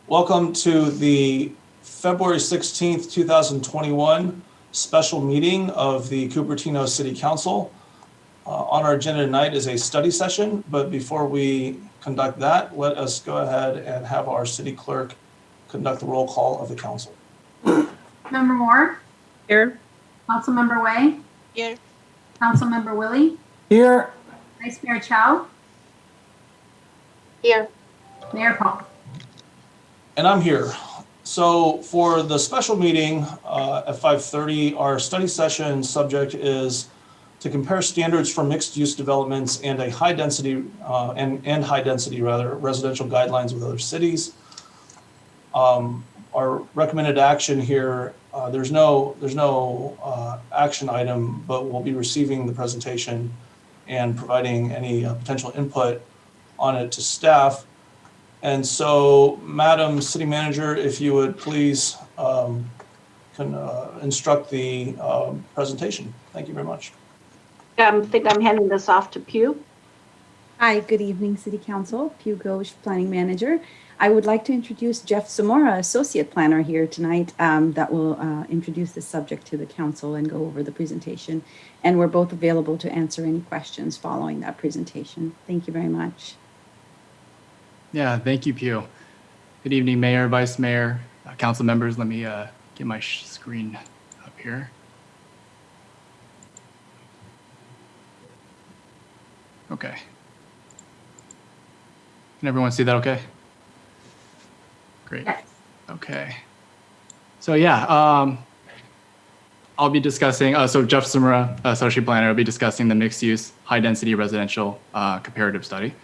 Welcome to the February 16th, 2021 special meeting of the Cupertino City Council. On our agenda tonight is a study session, but before we conduct that, let us go ahead and have our city clerk conduct the roll call of the council. Member Moore? Here. Councilmember Way? Here. Councilmember Willie? Here. Vice Mayor Chow? Here. Mayor Paul? And I'm here. So for the special meeting at 5:30, our study session subject is to compare standards for mixed use developments and a high density residential guidelines with other cities. Our recommended action here, there's no action item, but we'll be receiving the presentation and providing any potential input on it to staff. And so, Madam City Manager, if you would please instruct the presentation. Thank you very much. I think I'm handing this off to Pew. Hi, good evening, City Council. Pew Ghosh, Planning Manager. I would like to introduce Jeff Zamora, Associate Planner here tonight, that will introduce the subject to the Council and go over the presentation. And we're both available to answer any questions following that presentation. Thank you very much. Yeah, thank you, Pew. Good evening, Mayor, Vice Mayor, Council members. Let me get my screen up here. Okay. Can everyone see that okay? Great. Yes. Okay. So yeah, I'll be discussing, so Jeff Zamora, Associate Planner, will be discussing the mixed use, high density residential comparative study.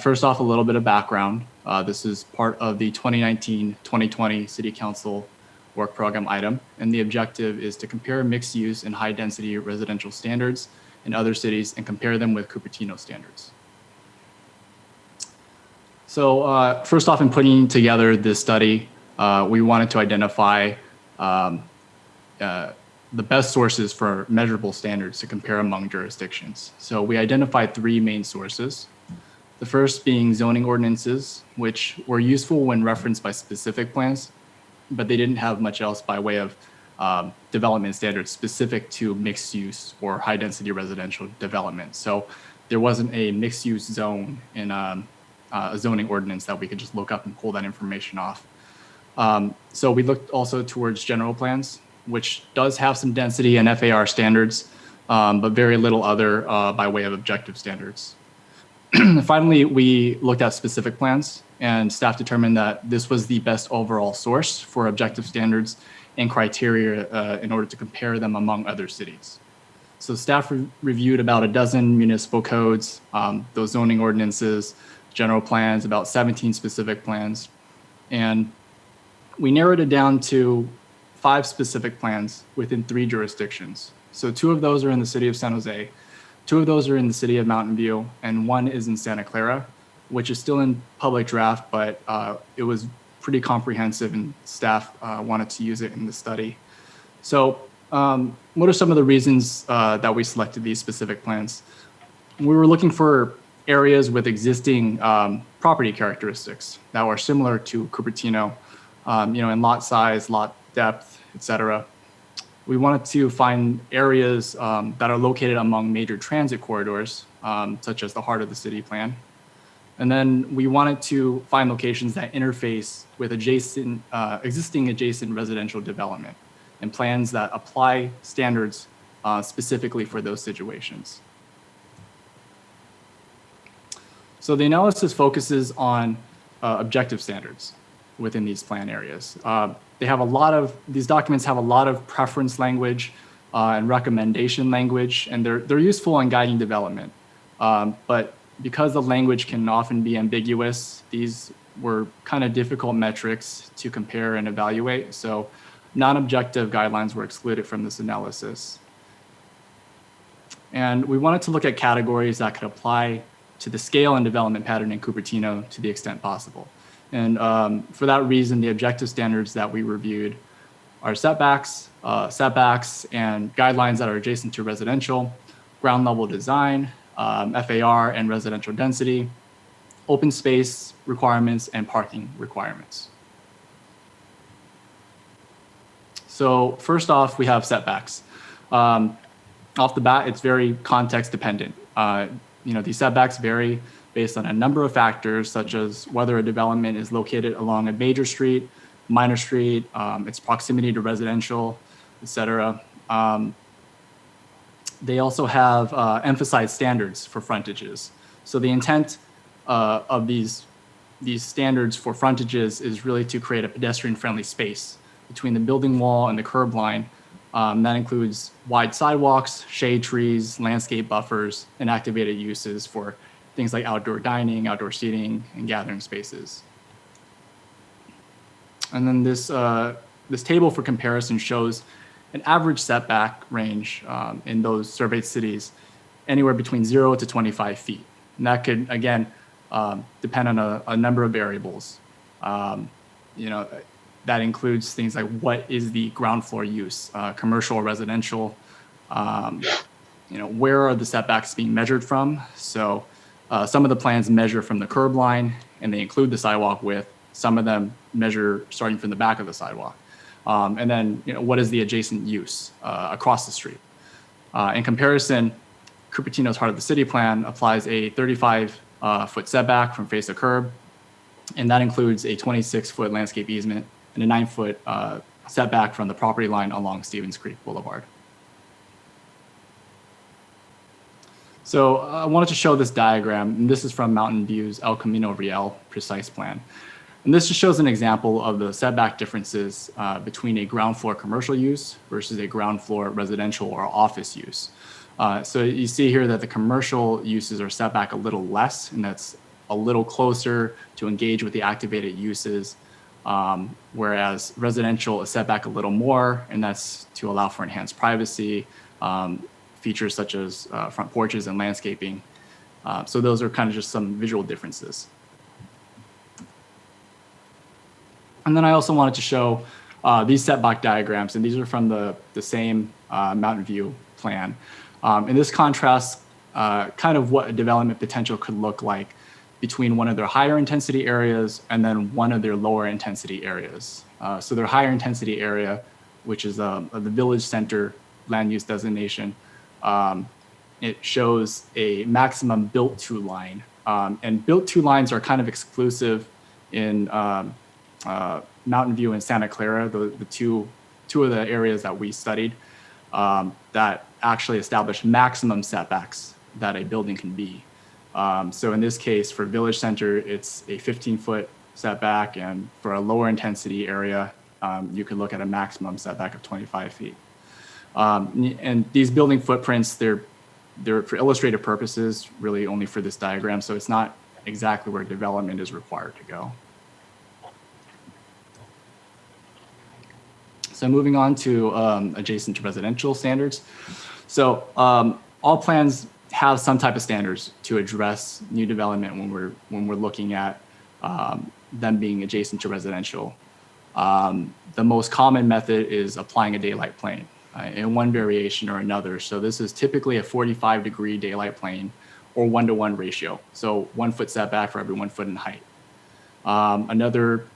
First off, a little bit of background. This is part of the 2019-2020 City Council work program item, and the objective is to compare mixed use and high density residential standards in other cities and compare them with Cupertino standards. So first off, in putting together this study, we wanted to identify the best sources for measurable standards to compare among jurisdictions. So we identified three main sources. The first being zoning ordinances, which were useful when referenced by specific plans, but they didn't have much else by way of development standards specific to mixed use or high density residential development. So there wasn't a mixed use zone in a zoning ordinance that we could just look up and pull that information off. So we looked also towards general plans, which does have some density and FAR standards, but very little other by way of objective standards. Finally, we looked at specific plans, and staff determined that this was the best overall source for objective standards and criteria in order to compare them among other cities. So staff reviewed about a dozen municipal codes, those zoning ordinances, general plans, about 17 specific plans, and we narrowed it down to 5 specific plans within 3 jurisdictions. So 2 of those are in the city of San Jose, 2 of those are in the city of Mountain View, and 1 is in Santa Clara, which is still in public draft, but it was pretty comprehensive and staff wanted to use it in the study. So what are some of the reasons that we selected these specific plans? We were looking for areas with existing property characteristics that were similar to Cupertino, in lot size, lot depth, etc. We wanted to find areas that are located among major transit corridors, such as the heart of the city plan. And then we wanted to find locations that interface with existing adjacent residential development and plans that apply standards specifically for those situations. So the analysis focuses on objective standards within these plan areas. These documents have a lot of preference language and recommendation language, and they're useful in guiding development. But because the language can often be ambiguous, these were kind of difficult metrics to compare and evaluate. So non-objective guidelines were excluded from this analysis. And we wanted to look at categories that could apply to the scale and development pattern in Cupertino to the extent possible. And for that reason, the objective standards that we reviewed are setbacks, and guidelines that are adjacent to residential, ground level design, FAR and residential density, open space requirements, and parking requirements. So first off, we have setbacks. Off the bat, it's very context dependent. These setbacks vary based on a number of factors, such as whether a development is located along a major street, minor street, its proximity to residential, et cetera. They also have emphasized standards for frontages. So the intent of these standards for frontages is really to create a pedestrian-friendly space between the building wall and the curb line. That includes wide sidewalks, shade trees, landscape buffers, and activated uses for things like outdoor dining, outdoor seating, and gathering spaces. And then this table for comparison shows an average setback range in those surveyed cities, anywhere between 0 to 25 feet. And that could, again, depend on a number of variables. That includes things like what is the ground floor use, commercial or residential, where are the setbacks being measured from? So some of the plans measure from the curb line and they include the sidewalk width. Some of them measure starting from the back of the sidewalk. And then, what is the adjacent use across the street? In comparison, Cupertino's Heart of the City plan applies a 35-foot setback from face to curb, and that includes a 26-foot landscape easement and a 9-foot setback from the property line along Stevens Creek Boulevard. So I wanted to show this diagram, and this is from Mountain View's El Camino Real precise plan. And this just shows an example of the setback differences between a ground floor commercial use versus a ground floor residential or office use. So you see here that the commercial uses are set back a little less, and that's a little closer to engage with the activated uses, whereas residential is set back a little more, and that's to allow for enhanced privacy, features such as front porches and landscaping. So those are kind of just some visual differences. And then I also wanted to show these setback diagrams, and these are from the same Mountain View plan. And this contrasts kind of what a development potential could look like between one of their higher intensity areas and then one of their lower intensity areas. So their higher intensity area, which is the village center land use designation, it shows a maximum built to line. And built to lines are kind of exclusive in Mountain View and Santa Clara, the two of the areas that we studied that actually establish maximum setbacks that a building can be. So in this case, for Village Center, it's a 15-foot setback, and for a lower intensity area, you can look at a maximum setback of 25 feet. And these building footprints, they're for illustrative purposes, really only for this diagram, so it's not exactly where development is required to go. So moving on to adjacent to residential standards. So all plans have some type of standards to address new development when we're looking at them being adjacent to residential. The most common method is applying a daylight plane in one variation or another. So this is typically a 45-degree daylight plane or 1-to-1 ratio. So 1 foot setback for every 1 foot in height. Another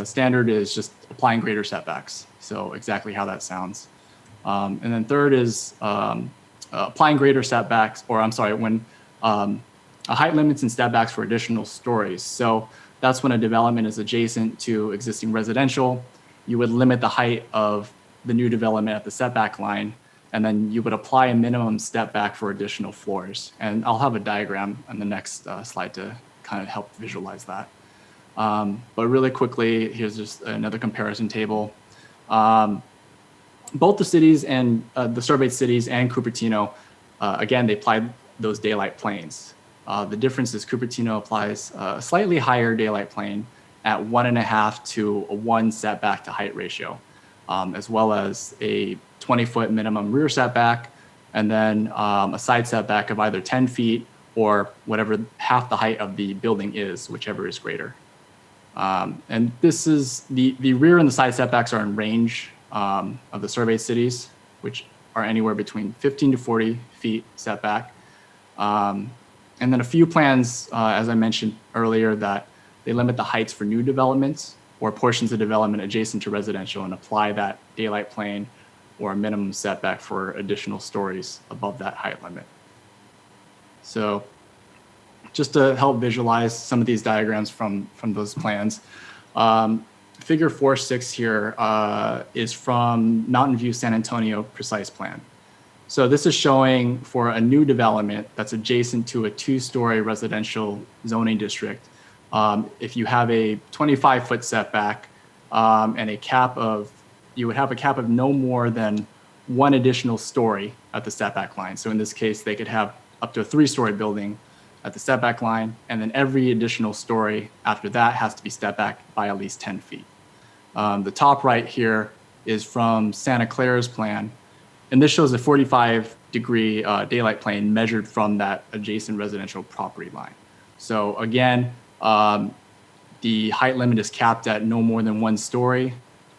standard is just applying greater setbacks. So exactly how that sounds. And then third is applying greater setbacks, or I'm sorry, when height limits and setbacks for additional stories. So that's when a development is adjacent to existing residential. You would limit the height of the new development at the setback line, and then you would apply a minimum step back for additional floors. And I'll have a diagram on the next slide to kind of help visualize that. But really quickly, here's just another comparison table. Both the cities and the surveyed cities and Cupertino, again, they applied those daylight planes. The difference is Cupertino applies a slightly higher daylight plane at 1.5 to a 1 setback to height ratio, as well as a 20-foot minimum rear setback, and then a side setback of either 10 feet or whatever half the height of the building is, whichever is greater. And this is the rear and the side setbacks are in range of the surveyed cities, which are anywhere between 15 to 40 feet setback. And And then a few plans, as I mentioned earlier, that they limit the heights for new developments or portions of development adjacent to residential and apply that daylight plane or a minimum setback for additional stories above that height limit. So just to help visualize some of these diagrams from those plans, figure 4.6 here is from Mountain View San Antonio precise plan. So this is showing for a new development that's adjacent to a 2-story residential zoning district. If you have a 25-foot setback and a cap of, you would have a cap of no more than 1 additional story at the setback line. So in this case, they could have up to a 3-story building at the setback line, and then every additional story after that has to be stepped back by at least 10 feet. The top right here is from Santa Clara's plan, and this shows a 45-degree daylight plane measured from that adjacent residential property line. So again, the height limit is capped at no more than 1 story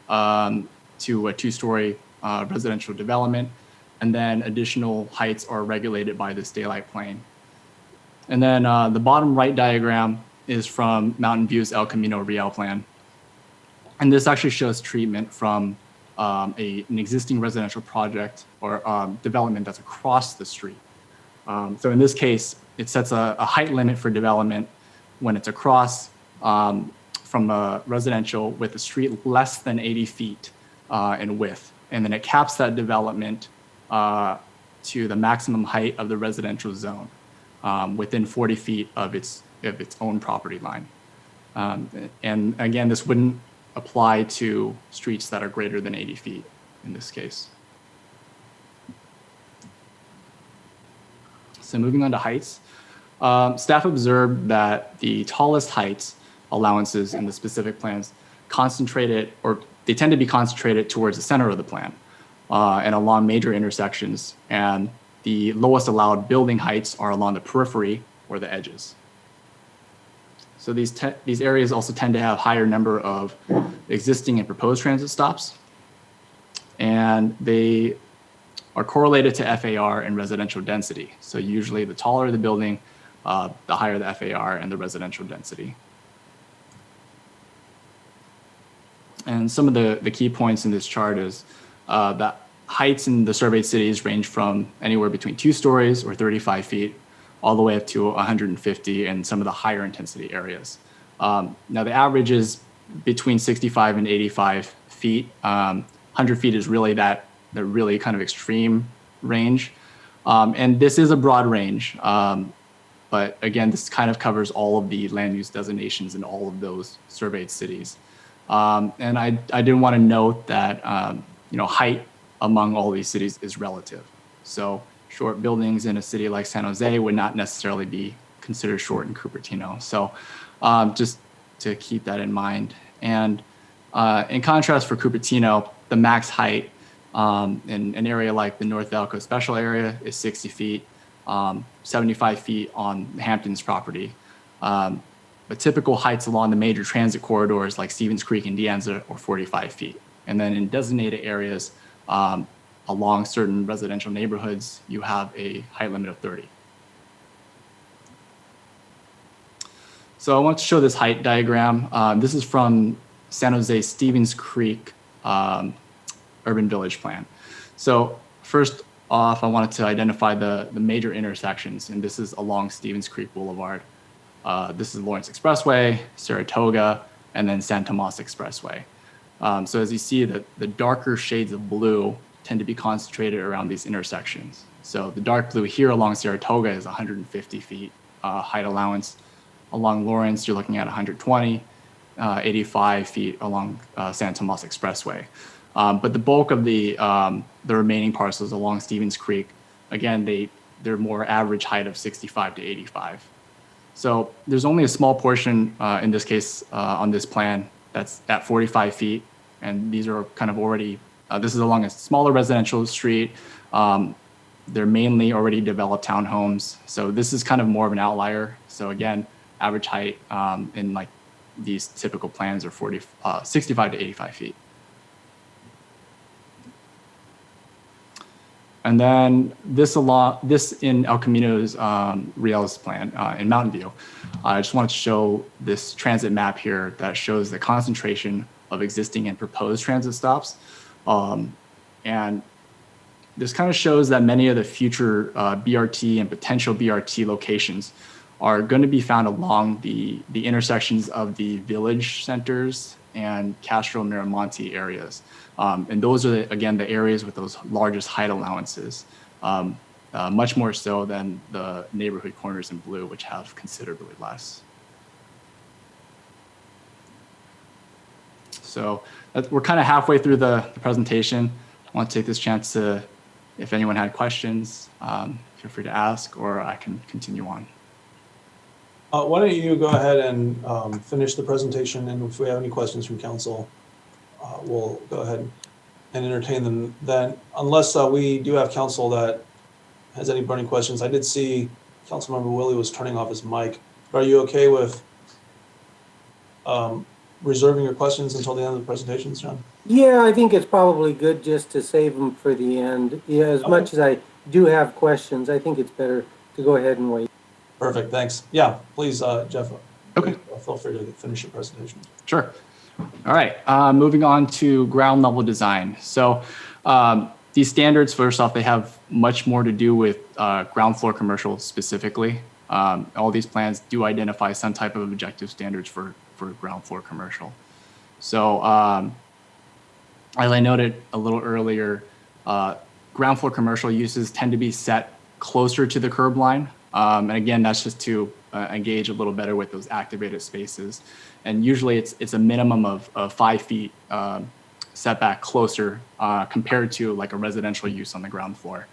to a 2-story residential development, and then additional heights are regulated by this daylight plane. And then the bottom right diagram is from Mountain View's El Camino Real plan. And this actually shows treatment from an existing residential project or development that's across the street. So in this case, it sets a height limit for development when it's across from a residential with a street less than 80 feet in width. And then it caps that development to the maximum height of the residential zone within 40 feet of its own property line. And again, this wouldn't apply to streets that are greater than 80 feet in this case. So moving on to heights, staff observed that the tallest heights allowances in the specific plans concentrated, or they tend to be concentrated towards the center of the plan and along major intersections. And the lowest allowed building heights are along the periphery or the edges. So these areas also tend to have higher number of existing and proposed transit stops. And they are correlated to FAR and residential density. So usually the taller the building, the higher the FAR and the residential density. And some of the key points in this chart is that heights in the surveyed cities range from anywhere between 2 stories or 35 feet all the way up to 150 in some of the higher intensity areas. Now the average is between 65 and 85 feet. 100 feet is really the really kind of extreme range. And this is a broad range. But again, this kind of covers all of the land use designations in all of those surveyed cities. And I did want to note that height among all these cities is relative. So short buildings in a city like San Jose would not necessarily be considered short in Cupertino. So just to keep that in mind. And in contrast for Cupertino, the max height in an area like the North Elko Special Area is 60 feet, 75 feet on the Hamptons property. But typical heights along the major transit corridors like Stevens Creek and De Anza are 45 feet. And then in designated areas along certain residential neighborhoods, you have a height limit of 30. So I want to show this height diagram. This is from San Jose Stevens Creek Urban Village Plan. So first off, I wanted to identify the major intersections, and this is along Stevens Creek Boulevard. This is Lawrence Expressway, Saratoga, and then San Tomas Expressway. So as you see, the darker shades of blue tend to be concentrated around these intersections. So the dark blue here along Saratoga is 150 feet height allowance. Along Lawrence, you're looking at 120, 85 feet along San Tomas Expressway. But the bulk of the remaining parcels along Stevens Creek, again, they're more average height of 65 to 85. So there's only a small portion in this case on this plan that's at 45 feet. And these are kind of already, this is along a smaller residential street. They're mainly already developed townhomes. So this is kind of more of an outlier. So again, average height in like these typical plans are 65 to 85 feet. And then this in El Camino's Riel's plan in Mountain View. I just wanted to show this transit map here that shows the concentration of existing and proposed transit stops. And this kind of shows that many of the future BRT and potential BRT locations are going to be found along the intersections of the village centers and Castro Miramonte areas. And those are, again, the areas with those largest height allowances, much more so than the neighborhood corners in blue, which have considerably less. So we're kind of halfway through the presentation. I want to take this chance to, if anyone had questions, feel free to ask, or I can continue on. Why don't you go ahead and finish the presentation, and if we have any questions from council, we'll go ahead and entertain them then, unless we do have council that has any burning questions. I did see Councilmember Willie was turning off his mic. Are you okay with reserving your questions until the end of the presentations, John? Yeah, I think it's probably good just to save them for the end. Yeah, as much as I do have questions, I think it's better to go ahead and wait. Perfect, thanks. Yeah, please, Jeff. Okay. Feel free to finish your presentation. Sure. All right, moving on to ground level design. So these standards, first off, they have much more to do with ground floor commercial specifically. All these plans do identify some type of objective standards for ground floor commercial. So as I noted a little earlier, ground floor commercial uses tend to be set closer to the curb line. And again, that's just to engage a little better with those activated spaces. And usually it's a minimum of 5 feet setback closer compared to like a residential use on the ground floor.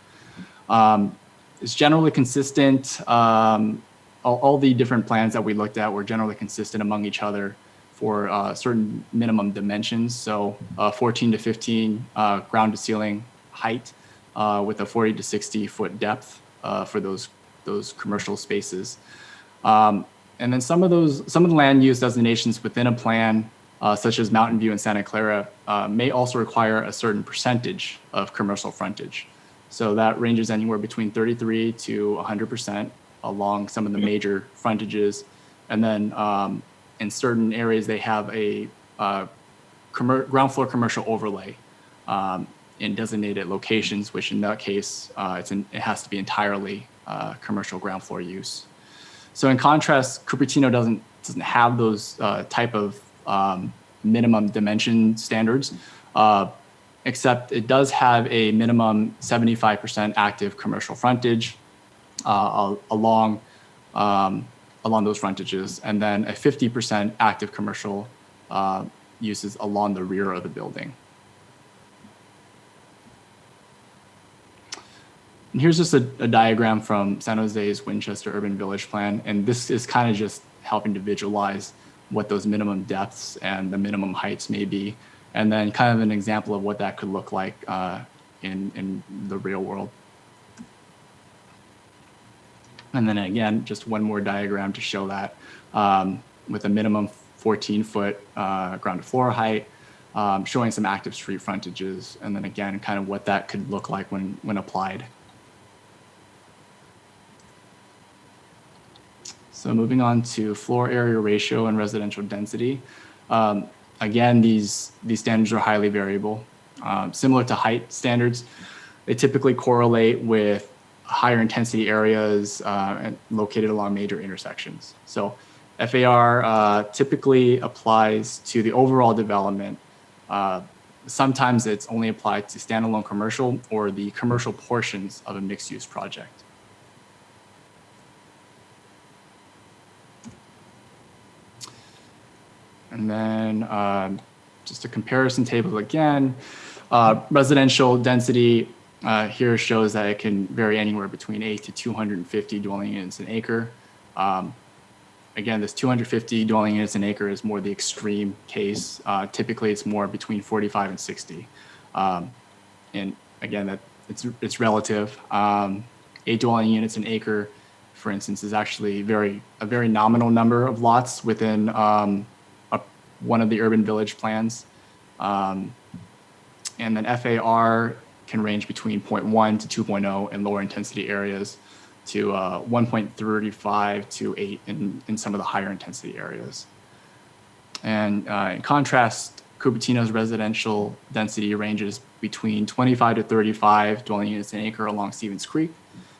It's generally consistent. All the different plans that we looked at were generally consistent among each other for certain minimum dimensions. So 14 to 15 ground to ceiling height with a 40 to 60 foot depth for those commercial spaces. And then some of the land use designations within a plan, such as Mountain View and Santa Clara, may also require a certain percentage of commercial frontage. So that ranges anywhere between 33 to 100% along some of the major frontages. And then in certain areas, they have a ground floor commercial overlay in designated locations, which in that case, it has to be entirely commercial ground floor use. So in contrast, Cupertino doesn't have those type of minimum dimension standards, except it does have a minimum 75% active commercial frontage along those frontages, and then a 50% active commercial uses along the rear of the building. And here's just a diagram from San Jose's Winchester Urban Village Plan, and this is kind of just helping to visualize what those minimum depths and the minimum heights may be, and then kind of an example of what that could look like in the real world. And then again, just one more diagram to show that with a minimum 14-foot ground to floor height, showing some active street frontages, and then again, kind of what that could look like when applied. So moving on to floor area ratio and residential density. Again, these standards are highly variable. Similar to height standards, they typically correlate with higher intensity areas located along major intersections. So FAR typically applies to the overall development. Sometimes it's only applied to standalone commercial or the commercial portions of a mixed-use project. And then just a comparison table again, residential density here shows that it can vary anywhere between 8 to 250 dwelling units an acre. Again, this 250 dwelling units an acre is more the extreme case. Typically, it's more between 45 and 60. And again, it's relative. 8 dwelling units an acre, for instance, is actually a very nominal number of lots within one of the urban village plans. And then FAR can range between 0.1 to 2.0 in lower intensity areas to 1.35 to 8 in some of the higher intensity areas. And in contrast, Cupertino's residential density ranges between 25 to 35 dwelling units an acre along Stevens Creek,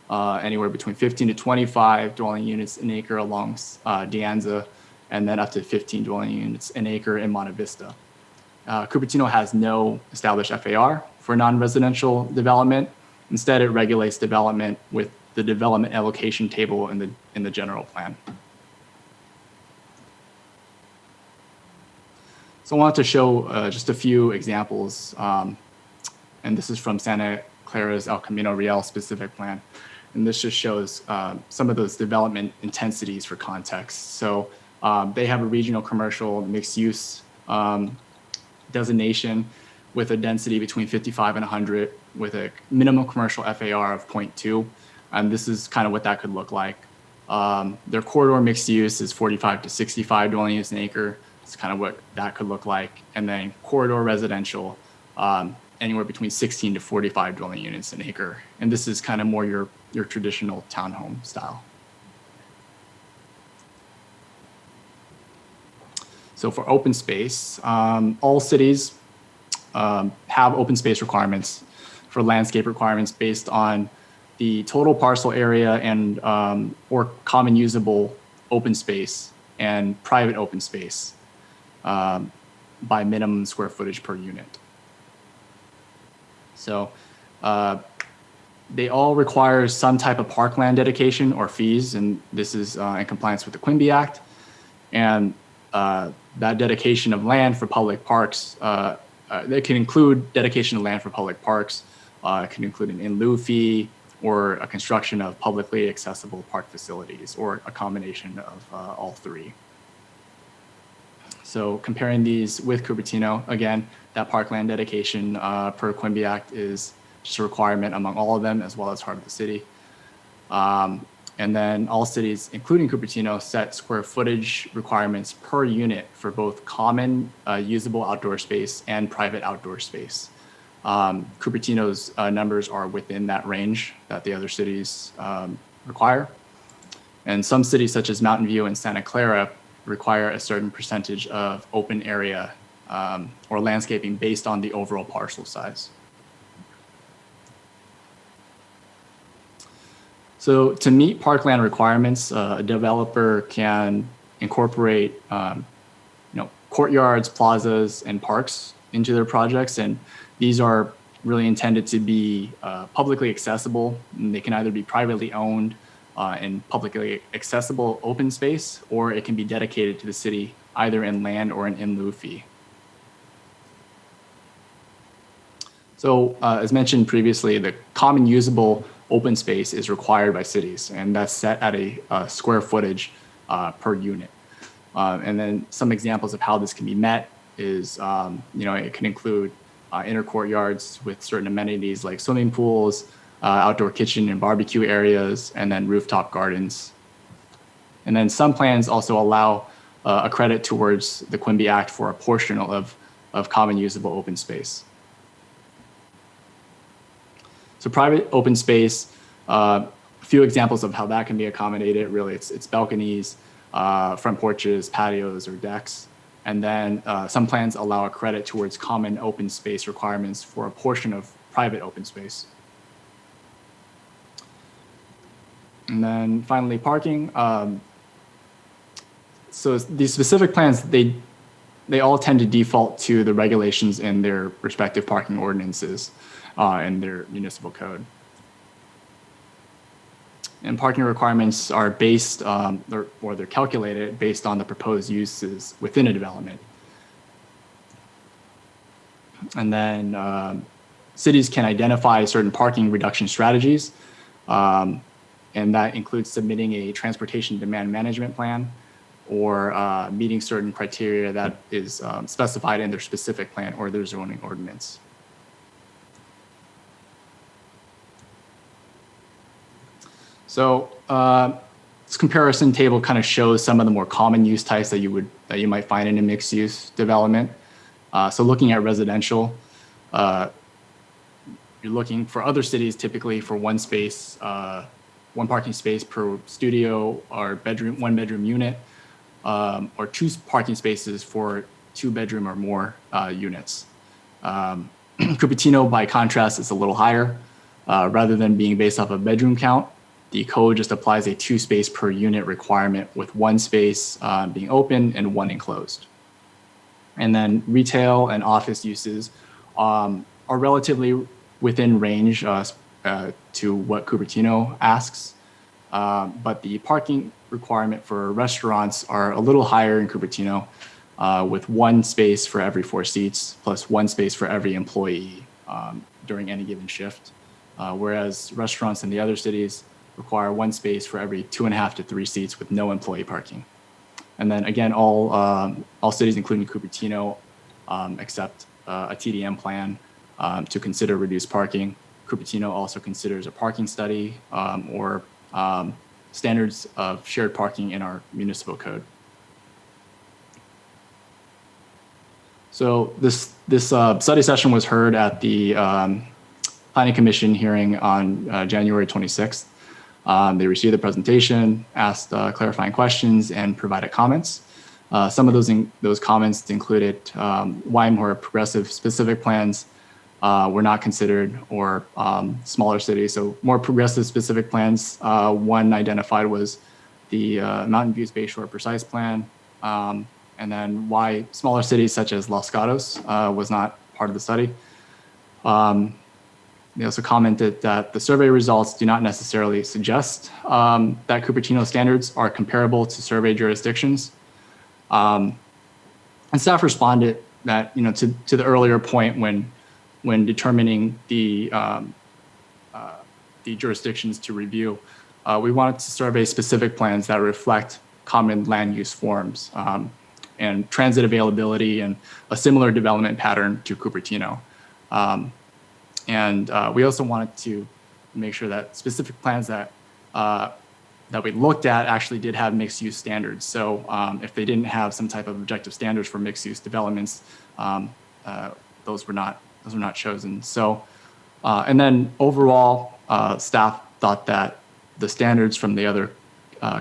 anywhere between 15 to 25 dwelling units an acre along De Anza, and then up to 15 dwelling units an acre in Monte Vista. Cupertino has no established FAR for non-residential development. Instead, it regulates development with the development allocation table in the general plan. So I wanted to show just a few examples, and this is from Santa Clara's El Camino Real specific plan. And this just shows some of those development intensities for context. So they have a regional commercial mixed use designation with a density between 55 and 100 with a minimum commercial FAR of 0.2. And this is kind of what that could look like. Their corridor mixed use is 45 to 65 dwelling units an acre. It's kind of what that could look like. And then corridor residential, anywhere between 16 to 45 dwelling units an acre. And this is kind of more your traditional townhome style. So for open space, all cities have open space requirements for landscape requirements based on the total parcel area and or common usable open space and private open space by minimum square footage per unit. So they all require some type of parkland dedication or fees, and this is in compliance with the Quimby Act. And that dedication of land for public parks, they can include dedication of land for public parks. It can include an in lieu fee or a construction of publicly accessible park facilities or a combination of all three. So comparing these with Cupertino, again, that parkland dedication per Quimby Act is just a requirement among all of them as well as heart of the city. And then all cities, including Cupertino, set square footage requirements per unit for both common usable outdoor space and private outdoor space. Cupertino's numbers are within that range that the other cities require. And some cities such as Mountain View and Santa Clara require a certain percentage of open area or landscaping based on the overall parcel size. So to meet parkland requirements, a developer can incorporate courtyards, plazas, and parks into their projects. And these are really intended to be publicly accessible. And they can either be privately owned and publicly accessible open space, or it can be dedicated to the city either in land or an in lieu fee. So as mentioned previously, the common usable open space is required by cities, and that's set at a square footage per unit. And then some examples of how this can be met is, it can include inner courtyards with certain amenities like swimming pools, outdoor kitchen and barbecue areas, and then rooftop gardens. And then some plans also allow a credit towards the Quimby Act for a portion of common usable open space. So private open space, a few examples of how that can be accommodated. Really, it's balconies, front porches, patios, or decks. And then some plans allow a credit towards common open space requirements for a portion of private open space. And then finally, parking. So these specific plans, they all tend to default to the regulations in their respective parking ordinances and their municipal code. And parking requirements are based, or they're calculated based on the proposed uses within a development. And then cities can identify certain parking reduction strategies, and that includes submitting a transportation demand management plan or meeting certain criteria that is specified in their specific plan or their zoning ordinance. So this comparison table kind of shows some of the more common use types that you might find in a mixed use development. So looking at residential, you're looking for other cities typically for one space, one parking space per studio or bedroom, one bedroom unit, or two parking spaces for 2 bedroom or more units. Cupertino, by contrast, is a little higher. Rather than being based off a bedroom count, the code just applies a 2 space per unit requirement, with 1 space being open and 1 enclosed. And then retail and office uses are relatively within range to what Cupertino asks. But the parking requirement for restaurants are a little higher in Cupertino, with 1 space for every 4 seats, plus 1 space for every employee during any given shift. Whereas restaurants in the other cities require 1 space for every 2.5 to 3 seats with no employee parking. And then again, all cities, including Cupertino, accept a TDM plan to consider reduced parking. Cupertino also considers a parking study or standards of shared parking in our municipal code. So this study session was heard at the Planning Commission hearing on January 26th. They received the presentation, asked clarifying questions, and provided comments. Some of those comments included why more progressive specific plans were not considered, or smaller cities. So more progressive specific plans, one identified was the Mountain Views Bayshore Precise Plan, and then why smaller cities such as Los Gatos was not part of the study. They also commented that the survey results do not necessarily suggest that Cupertino standards are comparable to survey jurisdictions. And staff responded that, to the earlier point when determining the jurisdictions to review, we wanted to survey specific plans that reflect common land use forms and transit availability and a similar development pattern to Cupertino. And we also wanted to make sure that specific plans that we looked at actually did have mixed use standards. So if they didn't have some type of objective standards for mixed use developments, those were not chosen. So, and then overall, staff thought that the standards from the other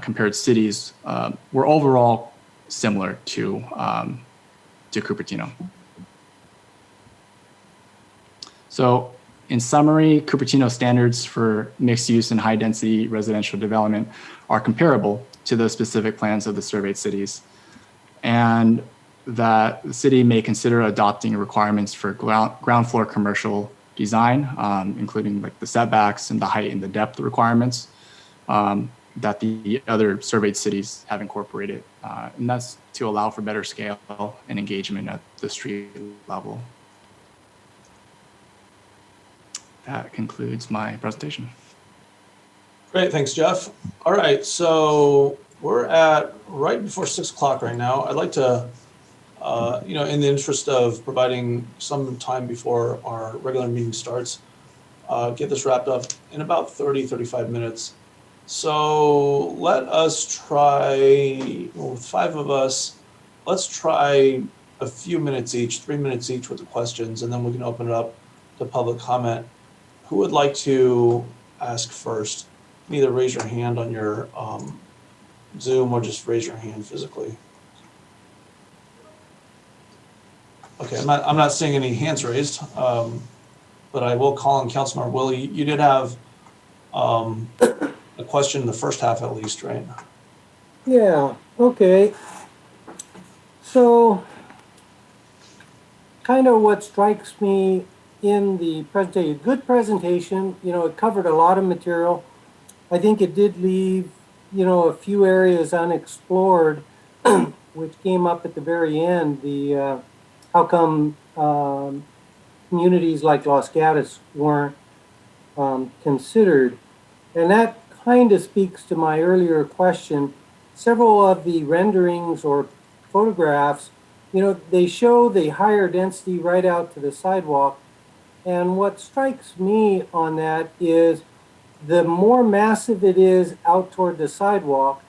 compared cities were overall similar to Cupertino. So in summary, Cupertino standards for mixed use and high density residential development are comparable to the specific plans of the surveyed cities, and that the city may consider adopting requirements for ground floor commercial design, including like the setbacks and the height and the depth requirements that the other surveyed cities have incorporated. And that's to allow for better scale and engagement at the street level. That concludes my presentation. Great, thanks, Jeff. All right, so we're at right before 6 o'clock right now. I'd like to, in the interest of providing some time before our regular meeting starts, get this wrapped up in about 35 minutes. So let us try, with 5 of us, let's try a few minutes each, 3 minutes each with the questions, and then we can open it up to public comment. Who would like to ask first? Either raise your hand on your Zoom or just raise your hand physically. Okay, I'm not seeing any hands raised, but I will call on Councilmember Willie. You did have a question in the first half at least, right? Yeah, okay. So kind of what strikes me in the presentation, good presentation, it covered a lot of material. I think it did leave, a few areas unexplored, which came up at the very end. The how come communities like Los Gatos weren't considered? And that kind of speaks to my earlier question. Several of the renderings or photographs, they show the higher density right out to the sidewalk. And what strikes me on that is the more massive it is out toward the sidewalk,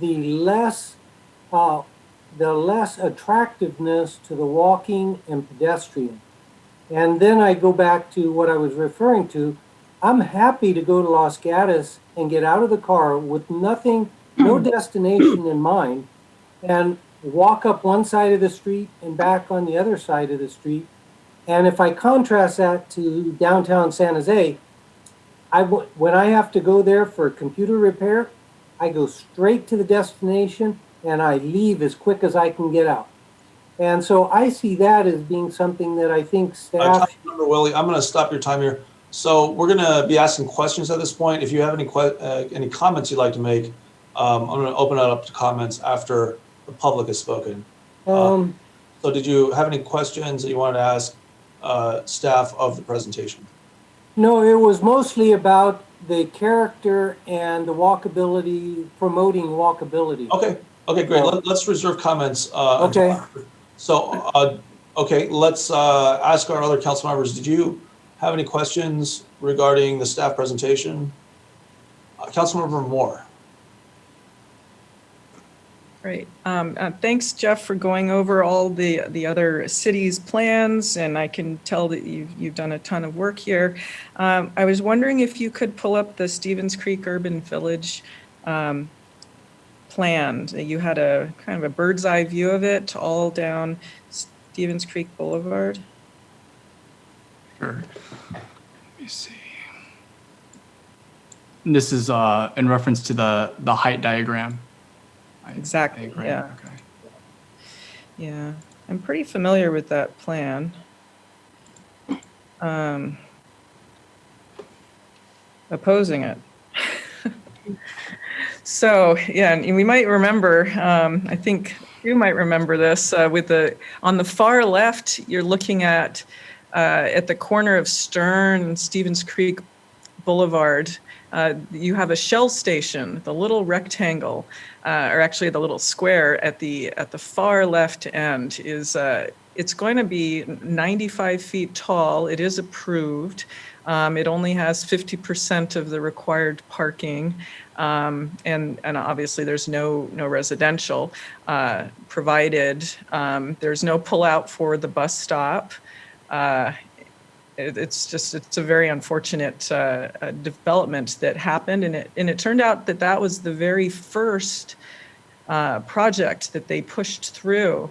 the less attractiveness to the walking and pedestrian. And then I go back to what I was referring to. I'm happy to go to Los Gatos and get out of the car with nothing, no destination in mind, and walk up one side of the street and back on the other side of the street. And if I contrast that to downtown San Jose, when I have to go there for computer repair, I go straight to the destination and I leave as quick as I can get out. And so I see that as being something that I think staff. Councilmember Willie, I'm going to stop your time here. So we're going to be asking questions at this point. If you have any comments you'd like to make, I'm going to open it up to comments after the public has spoken. So did you have any questions that you wanted to ask staff of the presentation? No, it was mostly about the character and the walkability, promoting walkability. Okay, great. Let's reserve comments. Okay. So, okay, let's ask our other council members. Did you have any questions regarding the staff presentation? Councilmember Moore. Great. Thanks, Jeff, for going over all the other cities' plans, and I can tell that you've done a ton of work here. I was wondering if you could pull up the Stevens Creek Urban Village plan. You had a kind of a bird's eye view of it all down Stevens Creek Boulevard. Sure. Let me see. This is in reference to the height diagram. Exactly. Right? Yeah. Okay. Yeah, I'm pretty familiar with that plan. Opposing it. So yeah, and we might remember. I think you might remember this on the far left. You're looking at the corner of Stern and Stevens Creek Boulevard. You have a Shell station, the little rectangle, or actually the little square at the far left end is. It's going to be 95 feet tall. It is approved. It only has 50% of the required parking, and obviously there's no residential provided. There's no pullout for the bus stop. It's a very unfortunate development that happened, and it turned out that was the very first project that they pushed through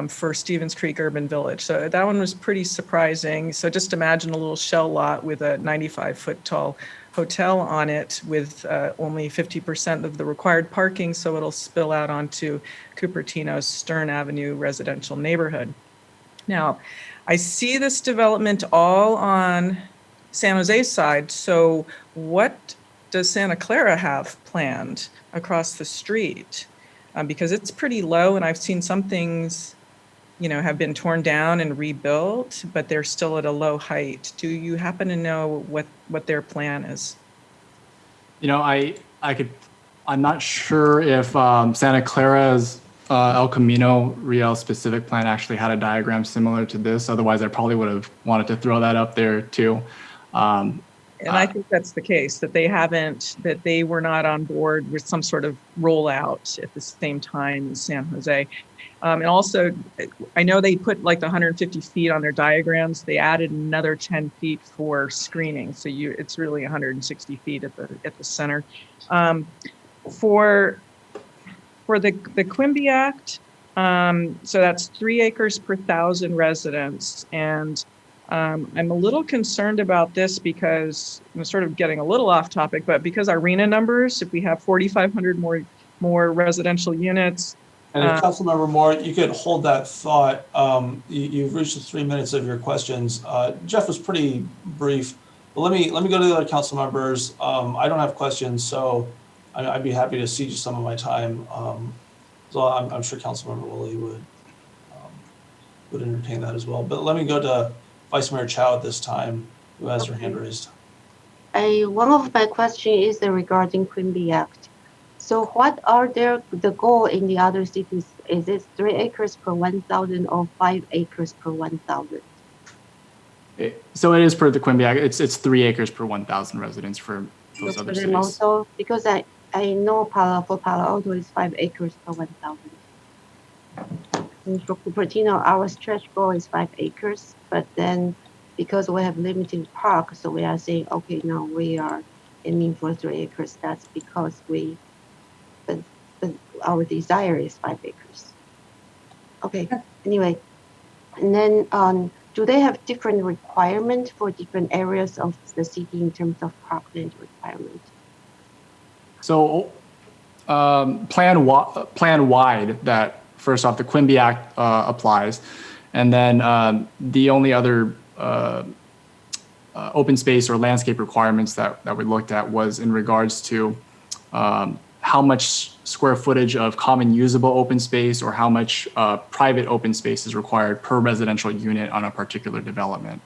for Stevens Creek Urban Village. So that one was pretty surprising. So just imagine a little shell lot with a 95-foot tall hotel on it with only 50% of the required parking, so it'll spill out onto Cupertino's Stern Avenue residential neighborhood. Now, I see this development all on San Jose's side. So what does Santa Clara have planned across the street? Because it's pretty low, and I've seen some things, have been torn down and rebuilt, but they're still at a low height. Do you happen to know what their plan is? I'm not sure if Santa Clara's El Camino Real specific plan actually had a diagram similar to this. Otherwise, I probably would have wanted to throw that up there too. And I think that's the case, that they were not on board with some sort of rollout at the same time as San Jose. And also, I know they put like the 150 feet on their diagrams. They added another 10 feet for screening. So it's really 160 feet at the center. For the Quimby Act, so that's 3 acres per 1,000 residents. And I'm a little concerned about this because I'm sort of getting a little off topic, but because our RENA numbers, if we have 4,500 more residential units. And if Councilmember Moore, you could hold that thought. You've reached the 3 minutes of your questions. Jeff was pretty brief, but let me go to the other council members. I don't have questions, so I'd be happy to cede you some of my time. So I'm sure Councilmember Willie would entertain that as well. But let me go to Vice Mayor Chow at this time, who has her hand raised. One of my questions is regarding Quimby Act. So what are the goal in the other cities? Is it 3 acres per 1,000 or 5 acres per 1,000? So it is per the Quimby Act. It's 3 acres per 1,000 residents for those other cities. Also, because I know for Palo Alto is 5 acres per 1,000. And for Cupertino, our stretch goal is 5 acres, but then because we have limited park, so we are saying, okay, now we are aiming for 3 acres. That's because but our desire is 5 acres. Okay, anyway, and then do they have different requirements for different areas of the city in terms of parkland requirement? So plan wide that first off the Quimby Act applies, and then the only other open space or landscape requirements that we looked at was in regards to how much square footage of common usable open space or how much private open space is required per residential unit on a particular development.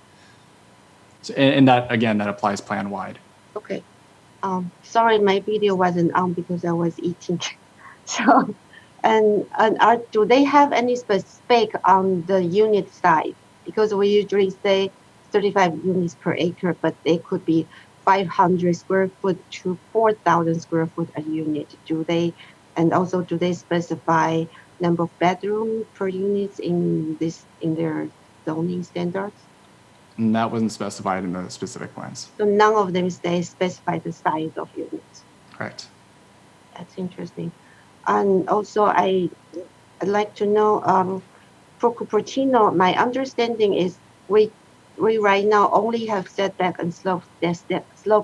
So, and that, again, that applies plan wide. Okay. Sorry, my video wasn't on because I was eating. So, and do they have any specific on the unit size? Because we usually say 35 units per acre, but they could be 500 square foot to 4,000 square foot a unit. And also do they specify number of bedroom per unit in their zoning standards? And that wasn't specified in the specific plans. So none of them specify the size of units. Correct. That's interesting. And also I'd like to know, for Cupertino, my understanding is we right now only have setback and slope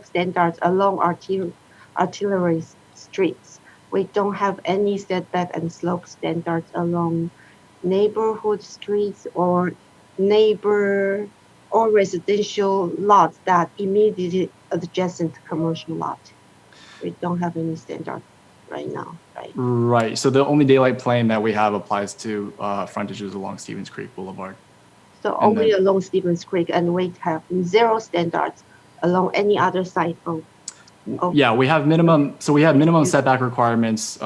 standards along artillery streets. We don't have any setback and slope standards along neighborhood streets or residential lots that immediately adjacent to commercial lot. We don't have any standard right now, right? Right. So the only daylight plane that we have applies to frontages along Stevens Creek Boulevard. So And only then- along Stevens Creek, and we have 0 standards along any other side of. Yeah, we have minimum. So we have minimum setback requirements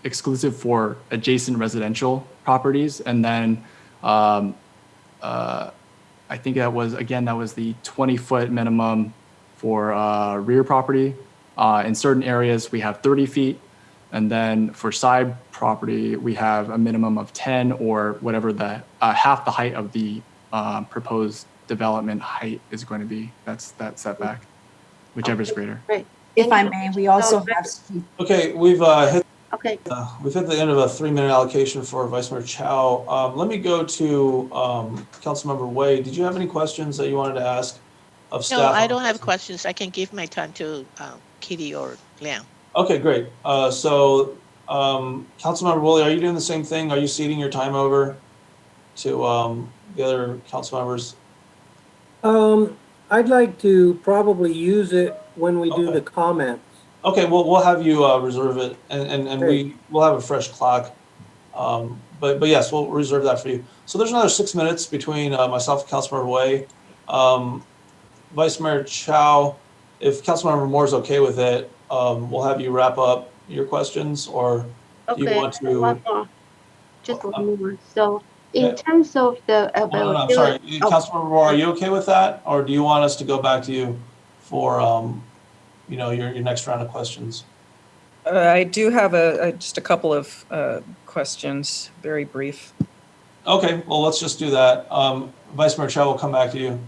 exclusive for adjacent residential properties, and then I think that was the 20-foot minimum for rear property. In certain areas, we have 30 feet, and then for side property, we have a minimum of 10 or whatever the half the height of the proposed development height is going to be. That's that setback, whichever is greater. Right. If I may, we also have, Okay, we've hit Okay. the end of a 3-minute allocation for Vice Mayor Chow. Let me go to Councilmember Wei. Did you have any questions that you wanted to ask of staff? No, I don't have questions. I can give my time to Kitty or Liang. Okay, great. So Councilmember Woolley, are you doing the same thing? Are you ceding your time over to the other council members? I'd like to probably use it when we do Okay. the comments. Okay, well, we'll have you reserve it, and we'll have a fresh clock. But yes, we'll reserve that for you. So there's another 6 minutes between myself and Councilmember Wei. Vice Mayor Chow, if Councilmember Moore's okay with it, we'll have you wrap up your questions, or do you Okay. want to? One more. Just one more. So in Yeah. terms of the No, I'm sorry. Councilmember Moore, are you okay with that? Or do you want us to go back to you for, your next round of questions? I do have just a couple of questions, very brief. Okay, well, let's just do that. Vice Mayor Chow will come back to you.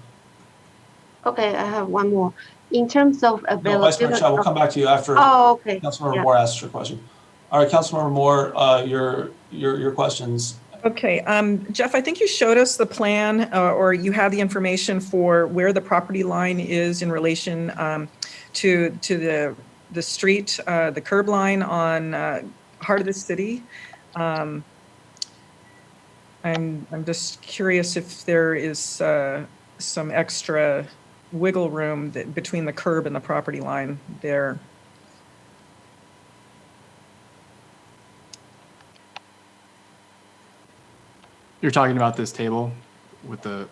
Okay, I have one more. In terms of No, availability. Vice Mayor Chow will come back to you after Oh, okay. Councilmember Yeah. Moore asks your question. All right, Councilmember Moore, your questions. Okay, Jeff, I think you showed us the plan, or you have the information for where the property line is in relation to the street, the curb line on Heart of the City. I'm just curious if there is some extra wiggle room between the curb and the property line there. You're talking about this table with the.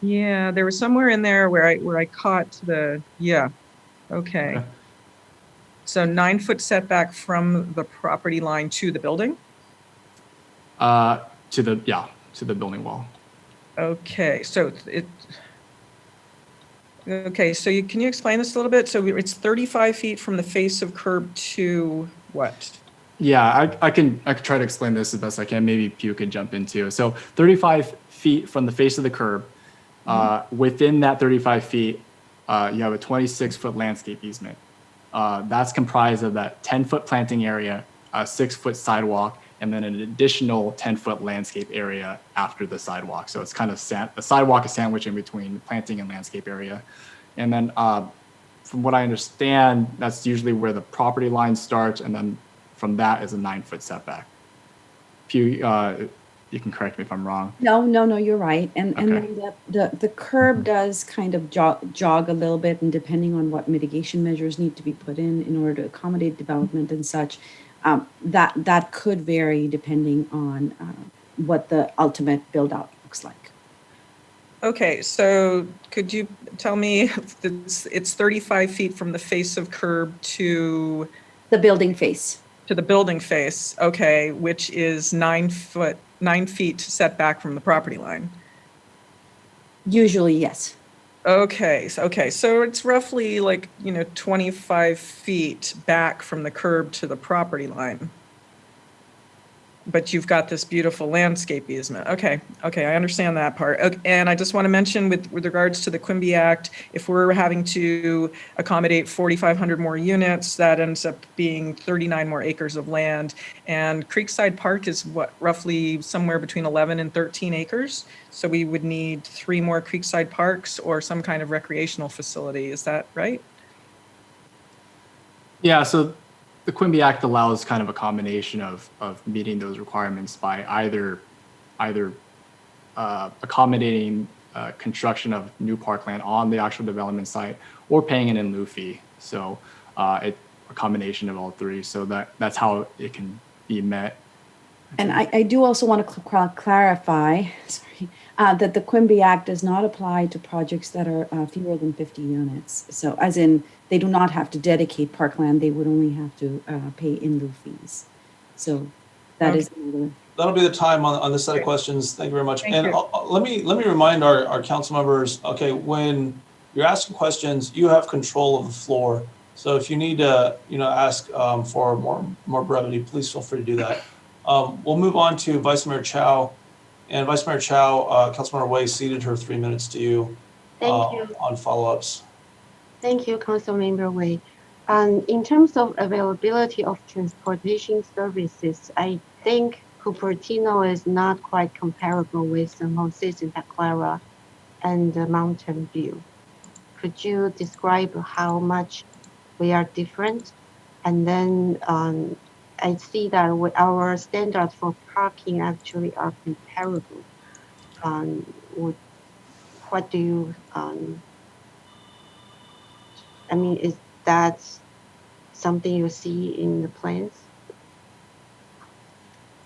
Yeah, there was somewhere in there where I caught the, yeah, okay. Okay. So 9-foot setback from the property line to the building? To the building wall. Okay, so can you explain this a little bit? So it's 35 feet from the face of curb to what? Yeah, I can try to explain this as best I can. Maybe Pew could jump into. So 35 feet from the face of the curb. Within that 35 feet, you have a 26-foot landscape easement. That's comprised of that 10-foot planting area, a 6-foot sidewalk, and then an additional 10-foot landscape area after the sidewalk. So it's kind of the sidewalk is sandwiched in between the planting and landscape area. And then from what I understand, that's usually where the property line starts, and then from that is a 9-foot setback. Pew, you can correct me if I'm wrong. No, you're right. And Okay. then the curb does kind of jog a little bit, and depending on what mitigation measures need to be put in order to accommodate development and such, that could vary depending on what the ultimate build out looks like. Okay, so could you tell me if it's 35 feet from the face of curb to The building face. the building face, okay, which is 9 feet setback from the property line. Usually, yes. Okay, so it's roughly like, 25 feet back from the curb to the property line. But you've got this beautiful landscape easement. Okay, I understand that part. And I just want to mention with regards to the Quimby Act, if we're having to accommodate 4,500 more units, that ends up being 39 more acres of land. And Creekside Park is roughly somewhere between 11 and 13 acres. So we would need 3 more Creekside Parks or some kind of recreational facility. Is that right? Yeah, so the Quimby Act allows kind of a combination of meeting those requirements by either accommodating construction of new parkland on the actual development site or paying an in lieu fee. So a combination of all three. So that's how it can be met. And I do also want to clarify, that the Quimby Act does not apply to projects that are fewer than 50 units. So as in, they do not have to dedicate parkland, they would only have to pay in lieu fees. So that is another. That'll be the time on this set of questions. Thank you very much. Thank And you. let me remind our council members, okay, when you're asking questions, you have control of the floor. So if you need to, ask for more brevity, please feel free to do that. We'll move on to Vice Mayor Chow. And Vice Mayor Chow, Councilmember Wei ceded her 3 minutes to you, Thank you. on follow-ups. Thank you, Councilmember Wei. In terms of availability of transportation services, I think Cupertino is not quite comparable with San Jose, Santa Clara, and Mountain View. Could you describe how much we are different? And then I see that our standards for parking actually are comparable. What do you, is that something you see in the plans?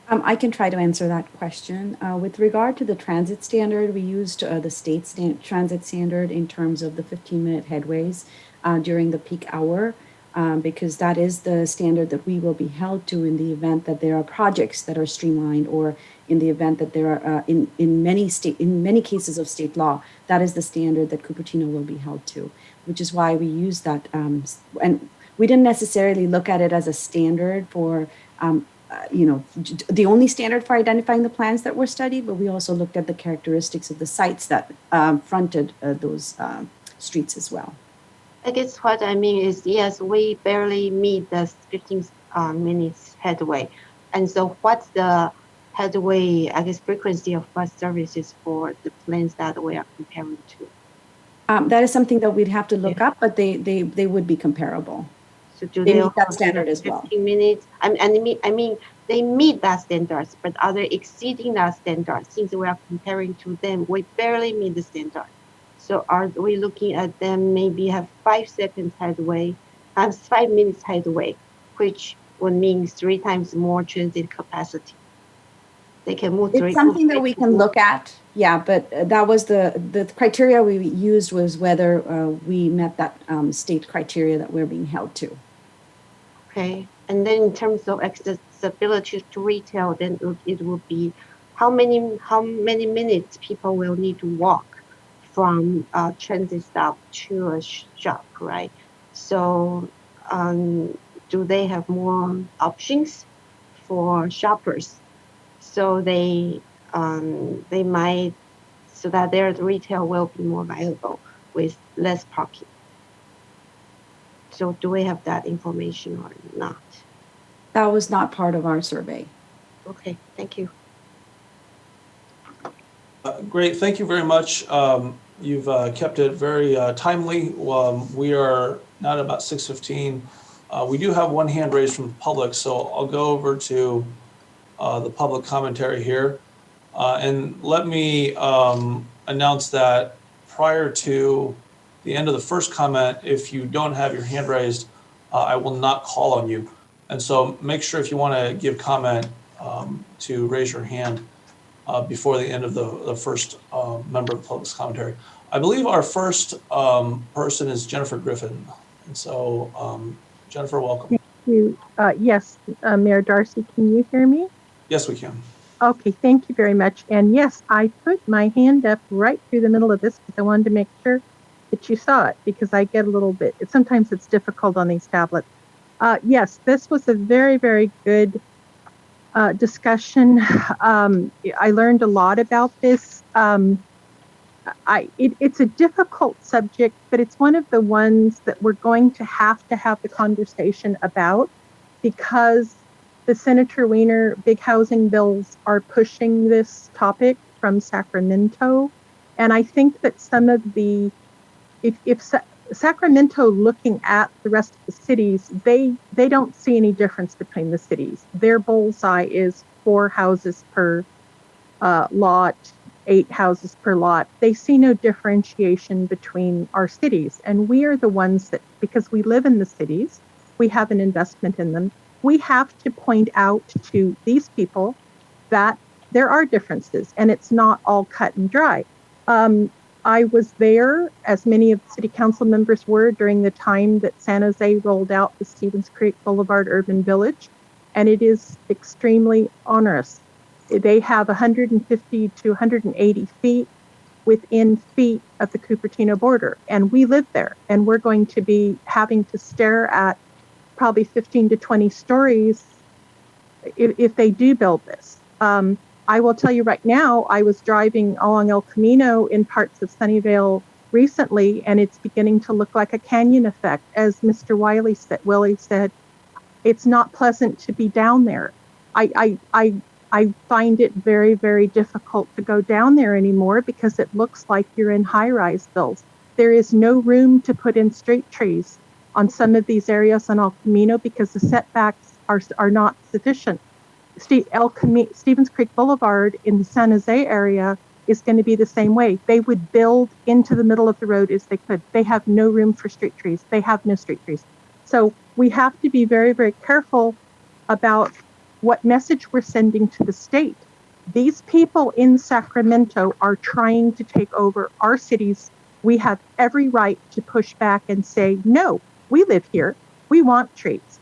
I can try to answer that question. With regard to the transit standard, we used the state transit standard in terms of the 15-minute headways during the peak hour, because that is the standard that we will be held to in the event that there are projects that are streamlined, or in the event that there are in many cases of state law, that is the standard that Cupertino will be held to, which is why we use that. And we didn't necessarily look at it as a standard for the only standard for identifying the plans that were studied, but we also looked at the characteristics of the sites that fronted those streets as well. I guess what I mean is, yes, we barely meet the 15 minutes headway. And so what's the headway, I guess, frequency of bus services for the plans that we are comparing to? That is something that we'd have to look up, but they would be comparable. So do They they meet that also standard have as well. 15 minutes? I mean, they meet that standards, but are they exceeding that standard? Since we are comparing to them, we barely meet the standard. So are we looking at them maybe have 5 seconds headway, 5 minutes headway, which would mean 3 times more transit capacity? They can move. It's something that we can look at. Yeah, but that was the criteria we used was whether we met that state criteria that we're being held to. Okay, and then in terms of accessibility to retail, then it would be how many minutes people will need to walk from a transit stop to a shop, right? So do they have more options for shoppers. So they might, so that their retail will be more viable with less parking. So do we have that information or not? That was not part of our survey. Okay, thank you. Great, thank you very much. You've kept it very timely. We are now at about 6:15. We do have one hand raised from the public, so I'll go over to the public commentary here. And let me announce that prior to the end of the first comment, if you don't have your hand raised, I will not call on you. And so make sure if you want to give comment to raise your hand before the end of the first member of the public's commentary. I believe our first person is Jennifer Griffin. And so Jennifer, welcome. Thank you. Yes, Mayor Darcy, can you hear me? Yes, we can. Okay, thank you very much. And yes, I put my hand up right through the middle of this because I wanted to make sure that you saw it, because I get a little bit, sometimes it's difficult on these tablets. Yes, this was a very, very good discussion. I learned a lot about this. It's a difficult subject, but it's one of the ones that we're going to have the conversation about, because the Senator Wiener big housing bills are pushing this topic from Sacramento. And I think that some of the, if Sacramento looking at the rest of the cities, they don't see any difference between the cities. Their bullseye is 4 houses per lot, 8 houses per lot. They see no differentiation between our cities. And we are the ones that, because we live in the cities, we have an investment in them, we have to point out to these people that there are differences and it's not all cut and dry. I was there, as many of the city council members were, during the time that San Jose rolled out the Stevens Creek Boulevard Urban Village, and it is extremely onerous. They have 150 to 180 feet within feet of the Cupertino border, and we live there, and we're going to be having to stare at probably 15 to 20 stories if they do build this. I will tell you right now, I was driving along El Camino in parts of Sunnyvale recently, and it's beginning to look like a canyon effect. As Mr. Willie said, it's not pleasant to be down there. I find it very, very difficult to go down there anymore because it looks like you're in high-rise builds. There is no room to put in street trees on some of these areas on El Camino because the setbacks are not sufficient. Stevens Creek Boulevard in the San Jose area is going to be the same way. They would build into the middle of the road as they could. They have no room for street trees. They have no street trees. So we have to be very, very careful about what message we're sending to the state. These people in Sacramento are trying to take over our cities. We have every right to push back and say, no, we live here. We want trees.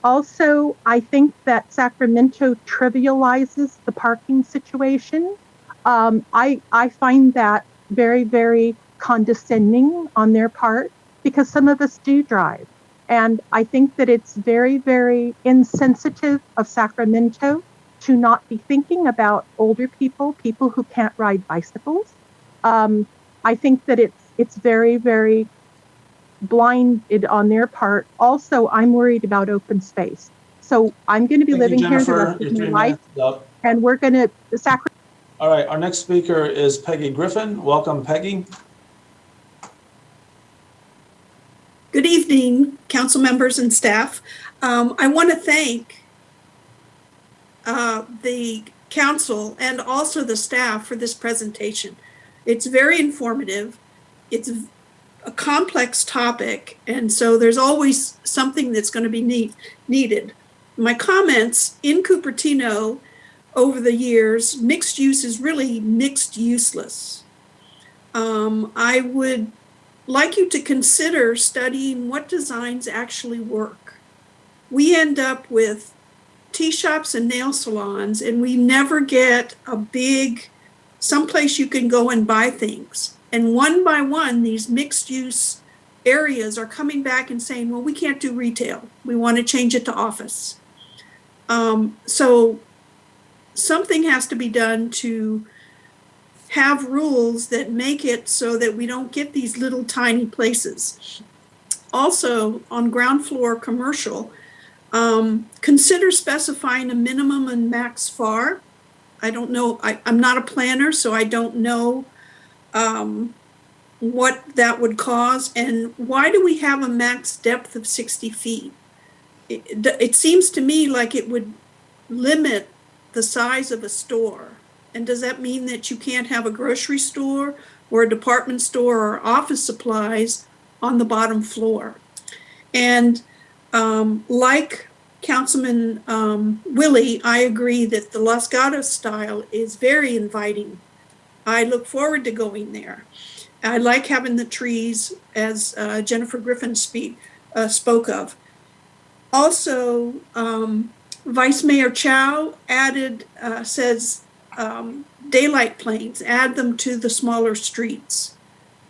Also, I think that Sacramento trivializes the parking situation. I find that very, very condescending on their part because some of us do drive. And I think that it's very, very insensitive of Sacramento to not be thinking about older people, people who can't ride bicycles. I think that it's very, very blinded on their part. Also, I'm worried about open space. So I'm going to be living here the rest of my life, and we're going to All right, our next speaker is Peggy Griffin. Welcome, Peggy. Good evening, council members and staff. I want to thank the council and also the staff for this presentation. It's very informative. It's a complex topic, and so there's always something that's going to be needed. My comments in Cupertino over the years, mixed use is really mixed useless. I would like you to consider studying what designs actually work. We end up with tea shops and nail salons, and we never get a big someplace you can go and buy things. And one by one, these mixed use areas are coming back and saying, well, we can't do retail. We want to change it to office. So something has to be done to have rules that make it so that we don't get these little tiny places. Also, on ground floor commercial, consider specifying a minimum and max FAR. I don't know, I'm not a planner, so I don't know what that would cause. And why do we have a max depth of 60 feet? It seems to me like it would limit the size of a store. And does that mean that you can't have a grocery store or a department store or office supplies on the bottom floor? And like Councilman Willie, I agree that the Los Gatos style is very inviting. I look forward to going there. I like having the trees, as Jennifer Griffin spoke of. Also, Vice Mayor Chow says daylight planes, add them to the smaller streets,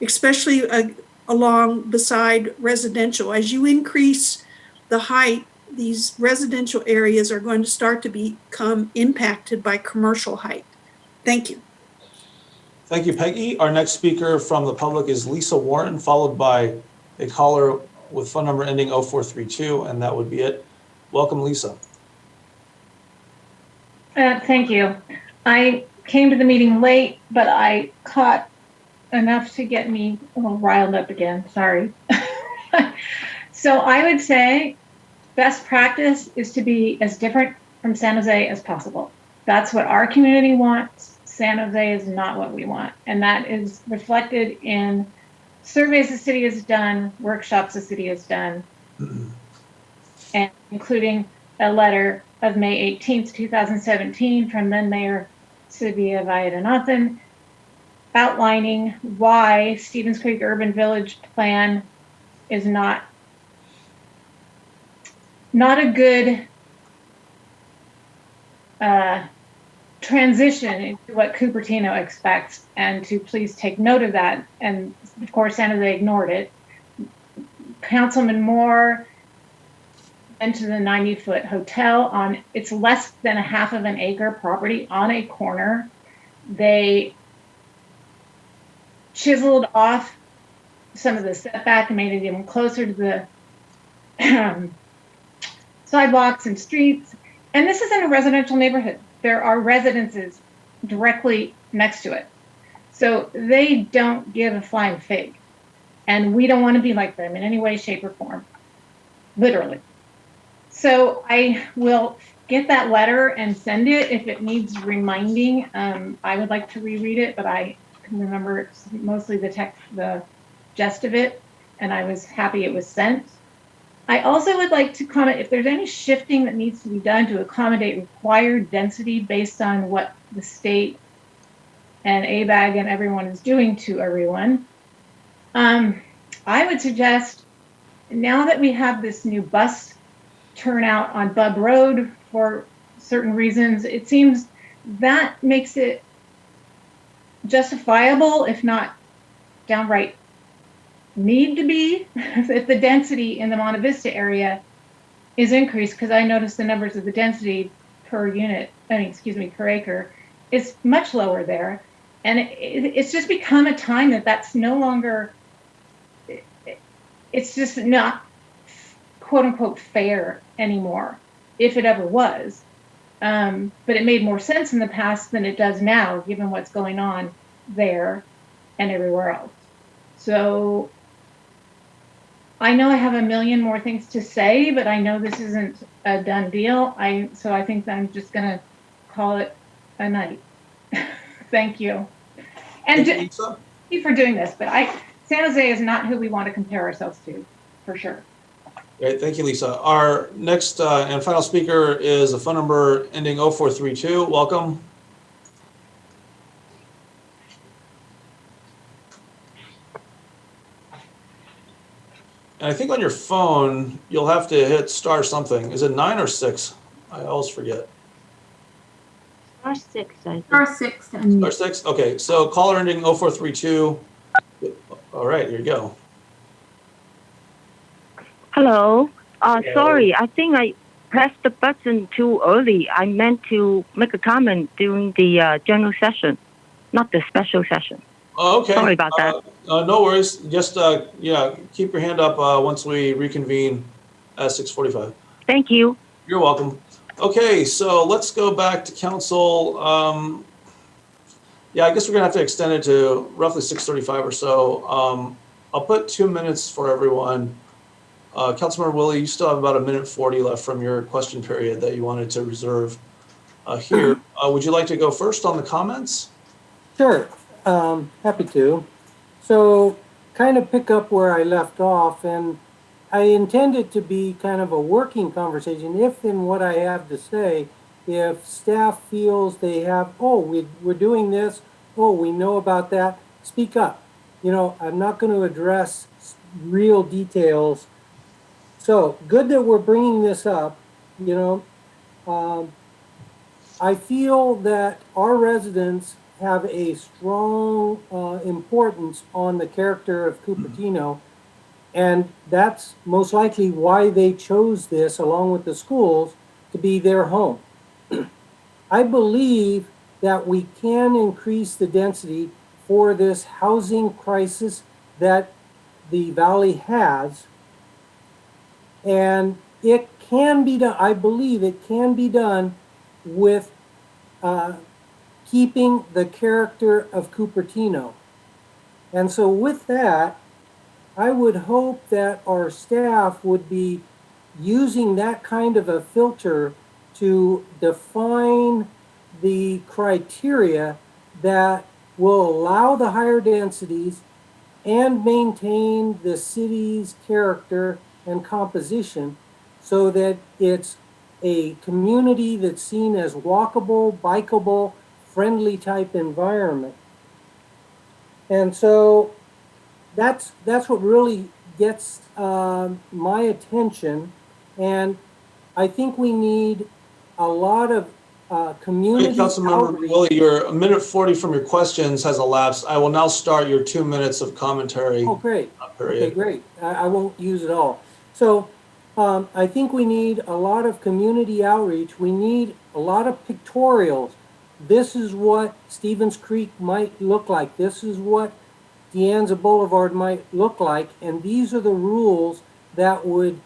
especially along beside residential. As you increase the height, these residential areas are going to start to become impacted by commercial height. Thank you. Thank you, Peggy. Our next speaker from the public is Lisa Warren, followed by a caller with phone number ending 0432, and that would be it. Welcome, Lisa. Thank you. I came to the meeting late, but I caught enough to get me a little riled up again. Sorry. So I would say best practice is to be as different from San Jose as possible. That's what our community wants. San Jose is not what we want. And that is reflected in surveys the city has done, workshops the city has done, and including a letter of May 18th, 2017 from then Mayor Sylvia Valladanathan outlining why Stevens Creek Urban Village Plan is not a good transition into what Cupertino expects, and to please take note of that. And of course, San Jose ignored it. Councilman Moore went to the 90-foot hotel on, it's less than a half of an acre property on a corner. They chiseled off some of the setback and made it even closer to the sidewalks and streets. And this is in a residential neighborhood. There are residences directly next to it. So they don't give a flying fig. And we don't want to be like them in any way, shape, or form, literally. So I will get that letter and send it if it needs reminding. I would like to reread it, but I can remember mostly the text, the gist of it, and I was happy it was sent. I also would like to comment if there's any shifting that needs to be done to accommodate required density based on what the state and ABAG and everyone is doing to everyone. I would suggest, now that we have this new bus turnout on Bub Road for certain reasons, it seems that makes it justifiable, if not downright need to be, if the density in the Monte Vista area is increased, because I noticed the numbers of the density per unit, per acre, is much lower there. And it's just become a time that's no longer, it's just not quote unquote fair anymore, if it ever was. But it made more sense in the past than it does now, given what's going on there and everywhere else. So I know I have a million more things to say, but I know this isn't a done deal. So I think that I'm just gonna call it a night. Thank you. And thank you for doing this, but San Jose is not who we want to compare ourselves to, for sure. Great, thank you, Lisa. Our next and final speaker is a phone number ending 0432. Welcome. And I think on your phone, you'll have to hit star something. Is it 9 or 6? I always forget. Star 6, I think. Star 6. Star 6? Okay, so caller ending 0432. All right, here you go. Hello. Sorry, I think pressed the button too early. I meant to make a comment during the general session, not the special session. Oh, okay. Sorry about that. No worries. Just, yeah, keep your hand up once we reconvene at 6:45. Thank you. You're welcome. Okay, so let's go back to council. Yeah, I guess we're gonna have to extend it to roughly 6:35 or so. I'll put 2 minutes for everyone. Councilmember Willie, you still have about 1:40 left from your question period that you wanted to reserve here. Would you like to go first on the comments? Sure, happy to. So kind of pick up where I left off, and I intend it to be kind of a working conversation. If in what I have to say, if staff feels they have, oh, we're doing this, oh, we know about that, speak up. You know, I'm not going to address real details. So good that we're bringing this up. You know, I feel that our residents have a strong importance on the character of Cupertino, and that's most likely why they chose this, along with the schools, to be their home. I believe that we can increase the density for this housing crisis that the valley has, and it can be done. I believe it can be done with keeping the character of Cupertino. And so with that, I would hope that our staff would be using that kind of a filter to define the criteria that will allow the higher densities and maintain the city's character and composition, so that it's a community that's seen as walkable, bikeable, friendly type environment. And so that's what really gets my attention. And I think we need a lot of community Councilmember outreach. Willie, your 1:40 from your questions has elapsed. I will now start your 2 minutes of commentary. Oh, great. Period. Okay, great. I won't use it all. So I think we need a lot of community outreach. We need a lot of pictorials. This is what Stevens Creek might look like. This is what De Anza Boulevard might look like. And these are the rules that would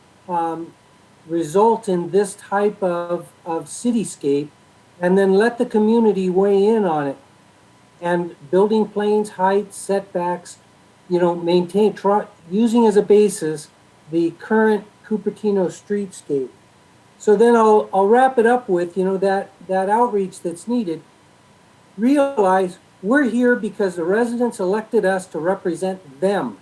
result in this type of cityscape. And then let the community weigh in on it. And building planes, heights, setbacks, you know, maintain, using as a basis the current Cupertino streetscape. So then I'll wrap it up with, you know, that outreach that's needed. Realize we're here because the residents elected us to represent them.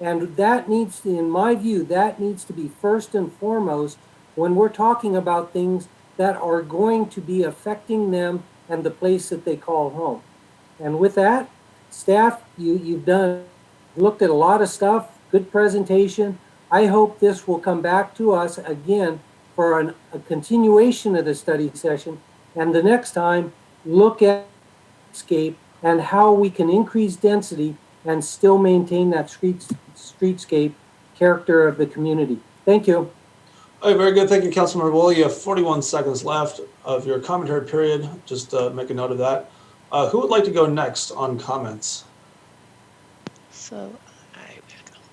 And that needs to, in my view, that needs to be first and foremost when we're talking about things that are going to be affecting them and the place that they call home. And with that, staff, you've looked at a lot of stuff, good presentation. I hope this will come back to us again for a continuation of the study session. And the next time, look at streetscape and how we can increase density and still maintain that streetscape character of the community. Thank you. All right, very good. Thank you, Councilmember Willie. You have 41 seconds left of your commentary period. Just make a note of that. Who would like to go next on comments? So,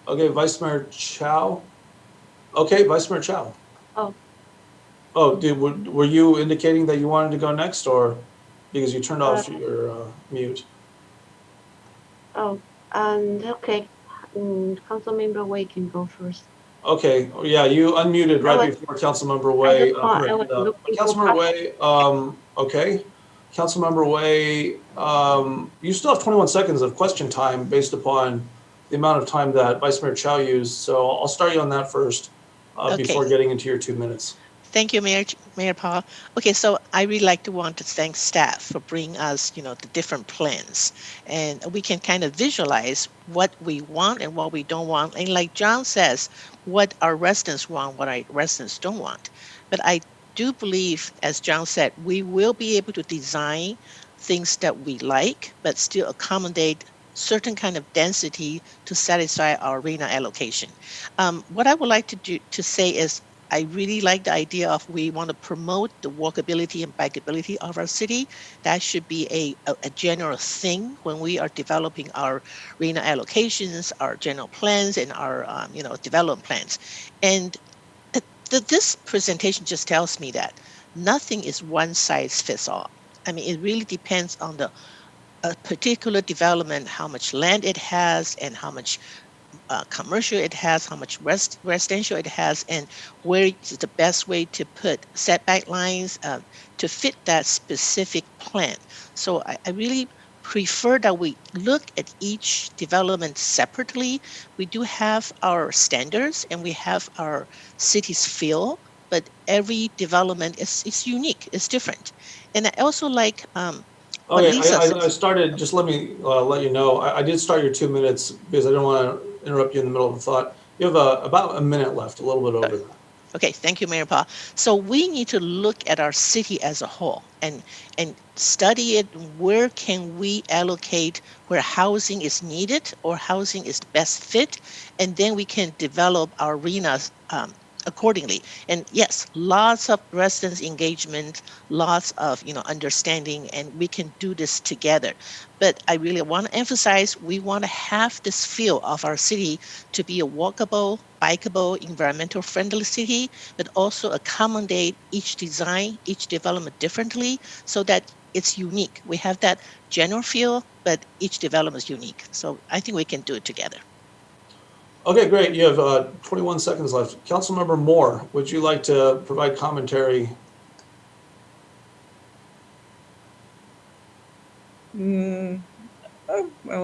okay, Vice Mayor Chow. Okay, Vice Mayor Chow. Oh. Oh, were you indicating that you wanted to go next, or because you turned off your mute? Oh, okay. Councilmember Wei can go first. Okay, yeah, you unmuted right before Councilmember Wei. Councilmember Wei, okay. Councilmember Wei, you still have 21 seconds of question time based upon the amount of time that Vice Mayor Chow used. So I'll start you on that first before getting into your 2 minutes. Thank you, Mayor Paul. Okay, so I really want to thank staff for bringing us, you know, the different plans, and we can kind of visualize what we want and what we don't want. And like John says, what our residents want, what our residents don't want. But I do believe, as John said, we will be able to design things that we like, but still accommodate certain kind of density to satisfy our arena allocation. What I would like to say is, I really like the idea of we want to promote the walkability and bikeability of our city. That should be a general thing when we are developing our arena allocations, our general plans, and our development plans. And this presentation just tells me that nothing is one size fits all. I mean, it really depends on a particular development, how much land it has, and how much commercial it has, how much residential it has, and where is the best way to put setback lines to fit that specific plan. So I really prefer that we look at each development separately. We do have our standards and we have our city's feel, but every development is unique, it's different. And I also like what Okay, Lisa I says. started, just let me let you know, I did start your 2 minutes because I don't want to interrupt you in the middle of a thought. You have about a minute left, a little bit over that. Okay, thank you, Mayor Paul. So we need to look at our city as a whole and study it. Where can we allocate where housing is needed or housing is best fit, and then we can develop our arenas accordingly. And yes, lots of residents engagement, lots of understanding, and we can do this together. But I really want to emphasize we want to have this feel of our city to be a walkable, bikeable, environmental friendly city, but also accommodate each design, each development differently so that it's unique. We have that general feel, but each development is unique. So I think we can do it together. Okay, great. You have 21 seconds left. Councilmember Moore, would you like to provide commentary? Well,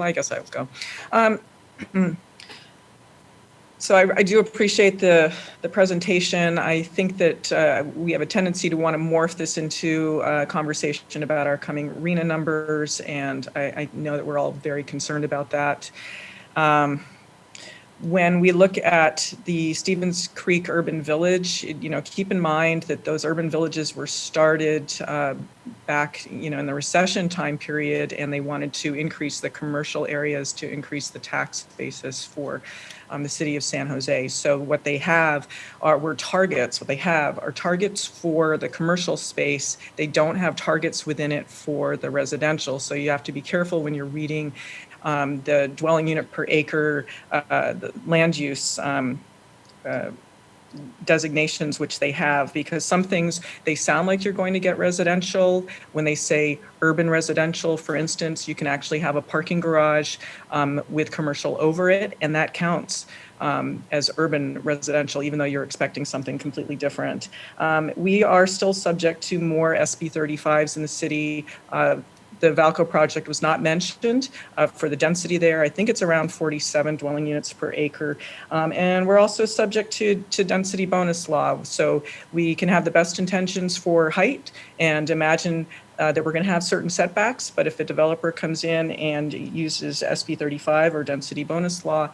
I guess I will go. So I do appreciate the presentation. I think that we have a tendency to want to morph this into a conversation about our coming arena numbers, and I know that we're all very concerned about that. When we look at the Stevens Creek Urban Village, keep in mind that those urban villages were started back, in the recession time period, and they wanted to increase the commercial areas to increase the tax basis for the city of San Jose. So what they have were targets. What they have are targets for the commercial space. They don't have targets within it for the residential. So you have to be careful when you're reading the dwelling unit per acre, the land use designations which they have, because some things, they sound like you're going to get residential. When they say urban residential, for instance, you can actually have a parking garage with commercial over it, and that counts as urban residential, even though you're expecting something completely different. We are still subject to more SB 35s in the city. The Valco project was not mentioned for the density there. I think it's around 47 dwelling units per acre. And we're also subject to density bonus law. So we can have the best intentions for height and imagine that we're going to have certain setbacks, but if a developer comes in and uses SB 35 or density bonus law,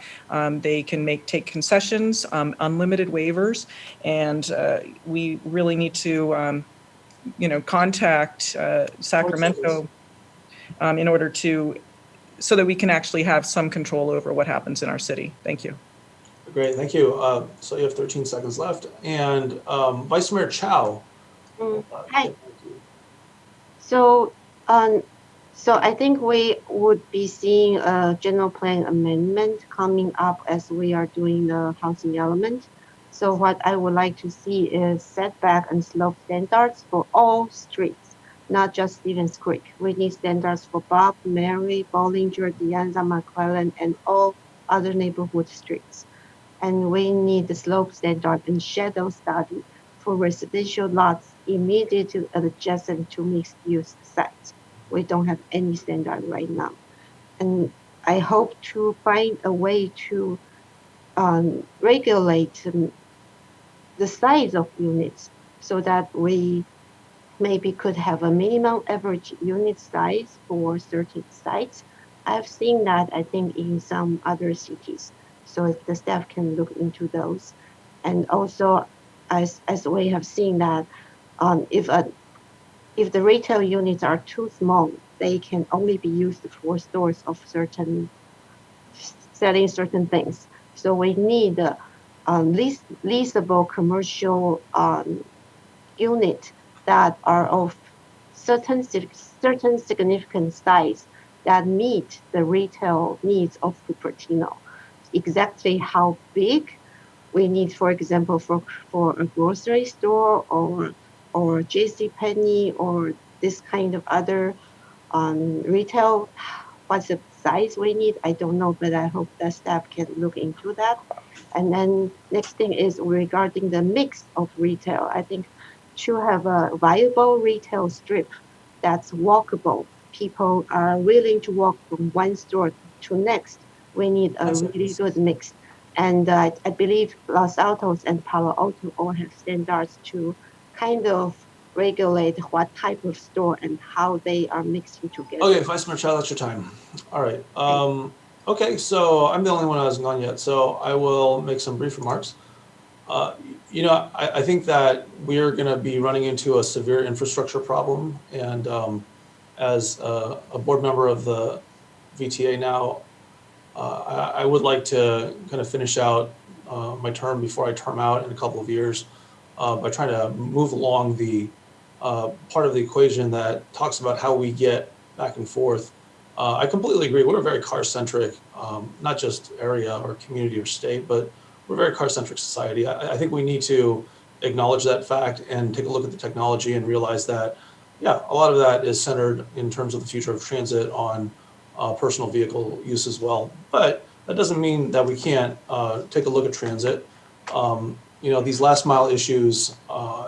they can take concessions, unlimited waivers, and we really need to contact Sacramento in order so that we can actually have some control over what happens in our city. Thank you. Great, thank you. So you have 13 seconds left. And Vice Mayor Chow. Hi. So I think we would be seeing a general plan amendment coming up as we are doing the housing element. So what I would like to see is setback and slope standards for all streets, not just Stevens Creek. We need standards for Bob, Mary, Bollinger, Dianza, McClellan, and all other neighborhood streets. And we need the slope standard and shadow study for residential lots immediately adjacent to mixed-use sites. We don't have any standard right now. And I hope to find a way to regulate the size of units so that we maybe could have a minimum average unit size for certain sites. I've seen that, I think, in some other cities. So the staff can look into those. And also, as we have seen that if the retail units are too small, they can only be used for stores of selling certain things. So we need leasable commercial unit that are of certain significant size that meet the retail needs of Cupertino. Exactly how big we need, for example, for a grocery store or JCPenney or this kind of other retail, what's the size we need, I don't know, but I hope that staff can look into that. And then next thing is regarding the mix of retail. I think to have a viable retail strip that's walkable, people are willing to walk from one store to next. We need a really good mix. And I believe Los Altos and Palo Alto all have standards to kind of regulate what type of store and how they are mixing together. Okay, Vice Mayor Chow, that's your time. All right. Okay, so I'm the only one who hasn't gone yet, so I will make some brief remarks. I think that we're going to be running into a severe infrastructure problem, and as a board member of the VTA now, I would like to kind of finish out my term before I term out in a couple of years by trying to move along the part of the equation that talks about how we get back and forth. I completely agree. We're a very car-centric, not just area or community or state, but we're a very car-centric society. I think we need to acknowledge that fact and take a look at the technology and realize that, yeah, a lot of that is centered in terms of the future of transit on personal vehicle use as well. But that doesn't mean that we can't take a look at transit. These last mile issues,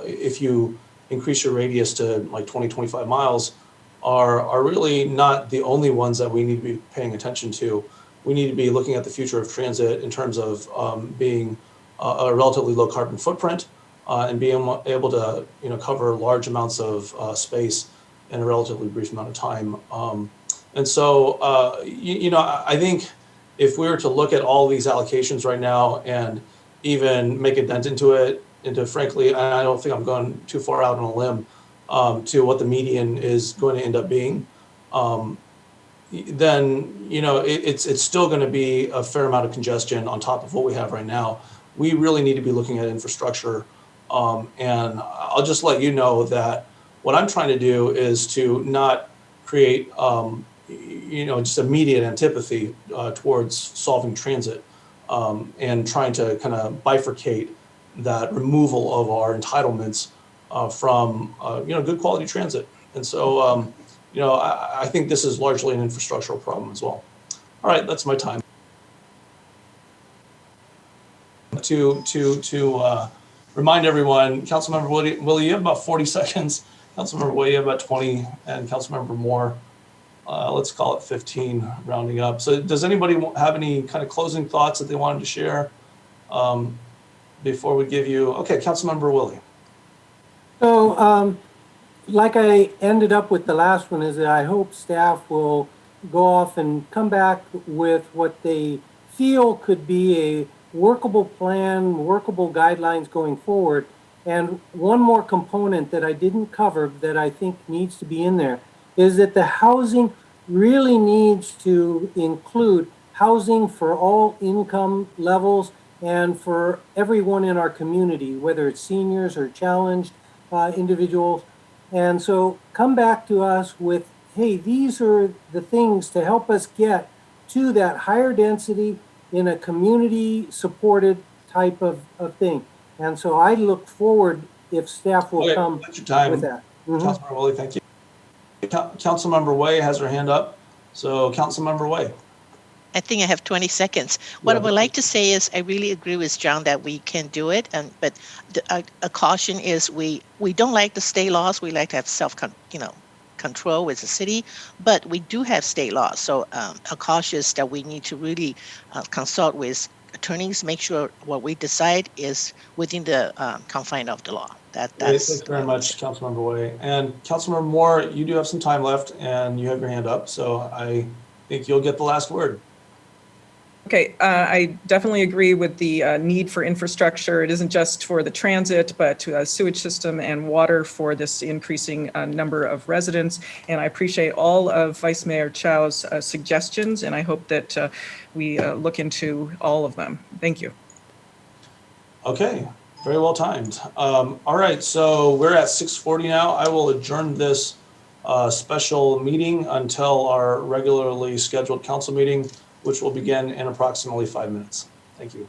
if you increase your radius to like 20, 25 miles, are really not the only ones that we need to be paying attention to. We need to be looking at the future of transit in terms of being a relatively low carbon footprint and being able to cover large amounts of space in a relatively brief amount of time. I think if we were to look at all these allocations right now and even make a dent into frankly, and I don't think I'm going too far out on a limb to what the median is going to end up being, then it's still going to be a fair amount of congestion on top of what we have right now. We really need to be looking at infrastructure, and I'll just let you know that what I'm trying to do is to not create just immediate antipathy towards solving transit and trying to kind of bifurcate that removal of our entitlements from good quality transit. And so I think this is largely an infrastructural problem as well. All right, that's my time. To remind everyone, Councilmember Willie, you have about 40 seconds. Councilmember Willie, you have about 20, and Councilmember Moore, let's call it 15, rounding up. So does anybody have any kind of closing thoughts that they wanted to share before we give you, okay, Councilmember Willie. So, like I ended up with the last one, is that I hope staff will go off and come back with what they feel could be a workable plan, workable guidelines going forward. And one more component that I didn't cover that I think needs to be in there is that the housing really needs to include housing for all income levels and for everyone in our community, whether it's seniors or challenged individuals. And so come back to us with, hey, these are the things to help us get to that higher density in a community supported type of thing. And so I look forward if staff will come with that. Councilmember Willie, thank you. Councilmember Way has her hand up. So Councilmember Way. I think I have 20 seconds. What I would like to say is I really agree with John that we can do it, but a caution is we don't like the state laws. We like to have control with the city, but we do have state laws. So a caution is that we need to really consult with attorneys, make sure what we decide is within the confine of the law. That's Thanks very much, Councilmember Way. And Councilmember Moore, you do have some time left and you have your hand up. So I think you'll get the last word. Okay, I definitely agree with the need for infrastructure. It isn't just for the transit, but to a sewage system and water for this increasing number of residents. And I appreciate all of Vice Mayor Chow's suggestions, and I hope that we look into all of them. Thank you. Okay, very well timed. All right, so we're at 6:40 now. I will adjourn this special meeting until our regularly scheduled council meeting, which will begin in approximately 5 minutes. Thank you.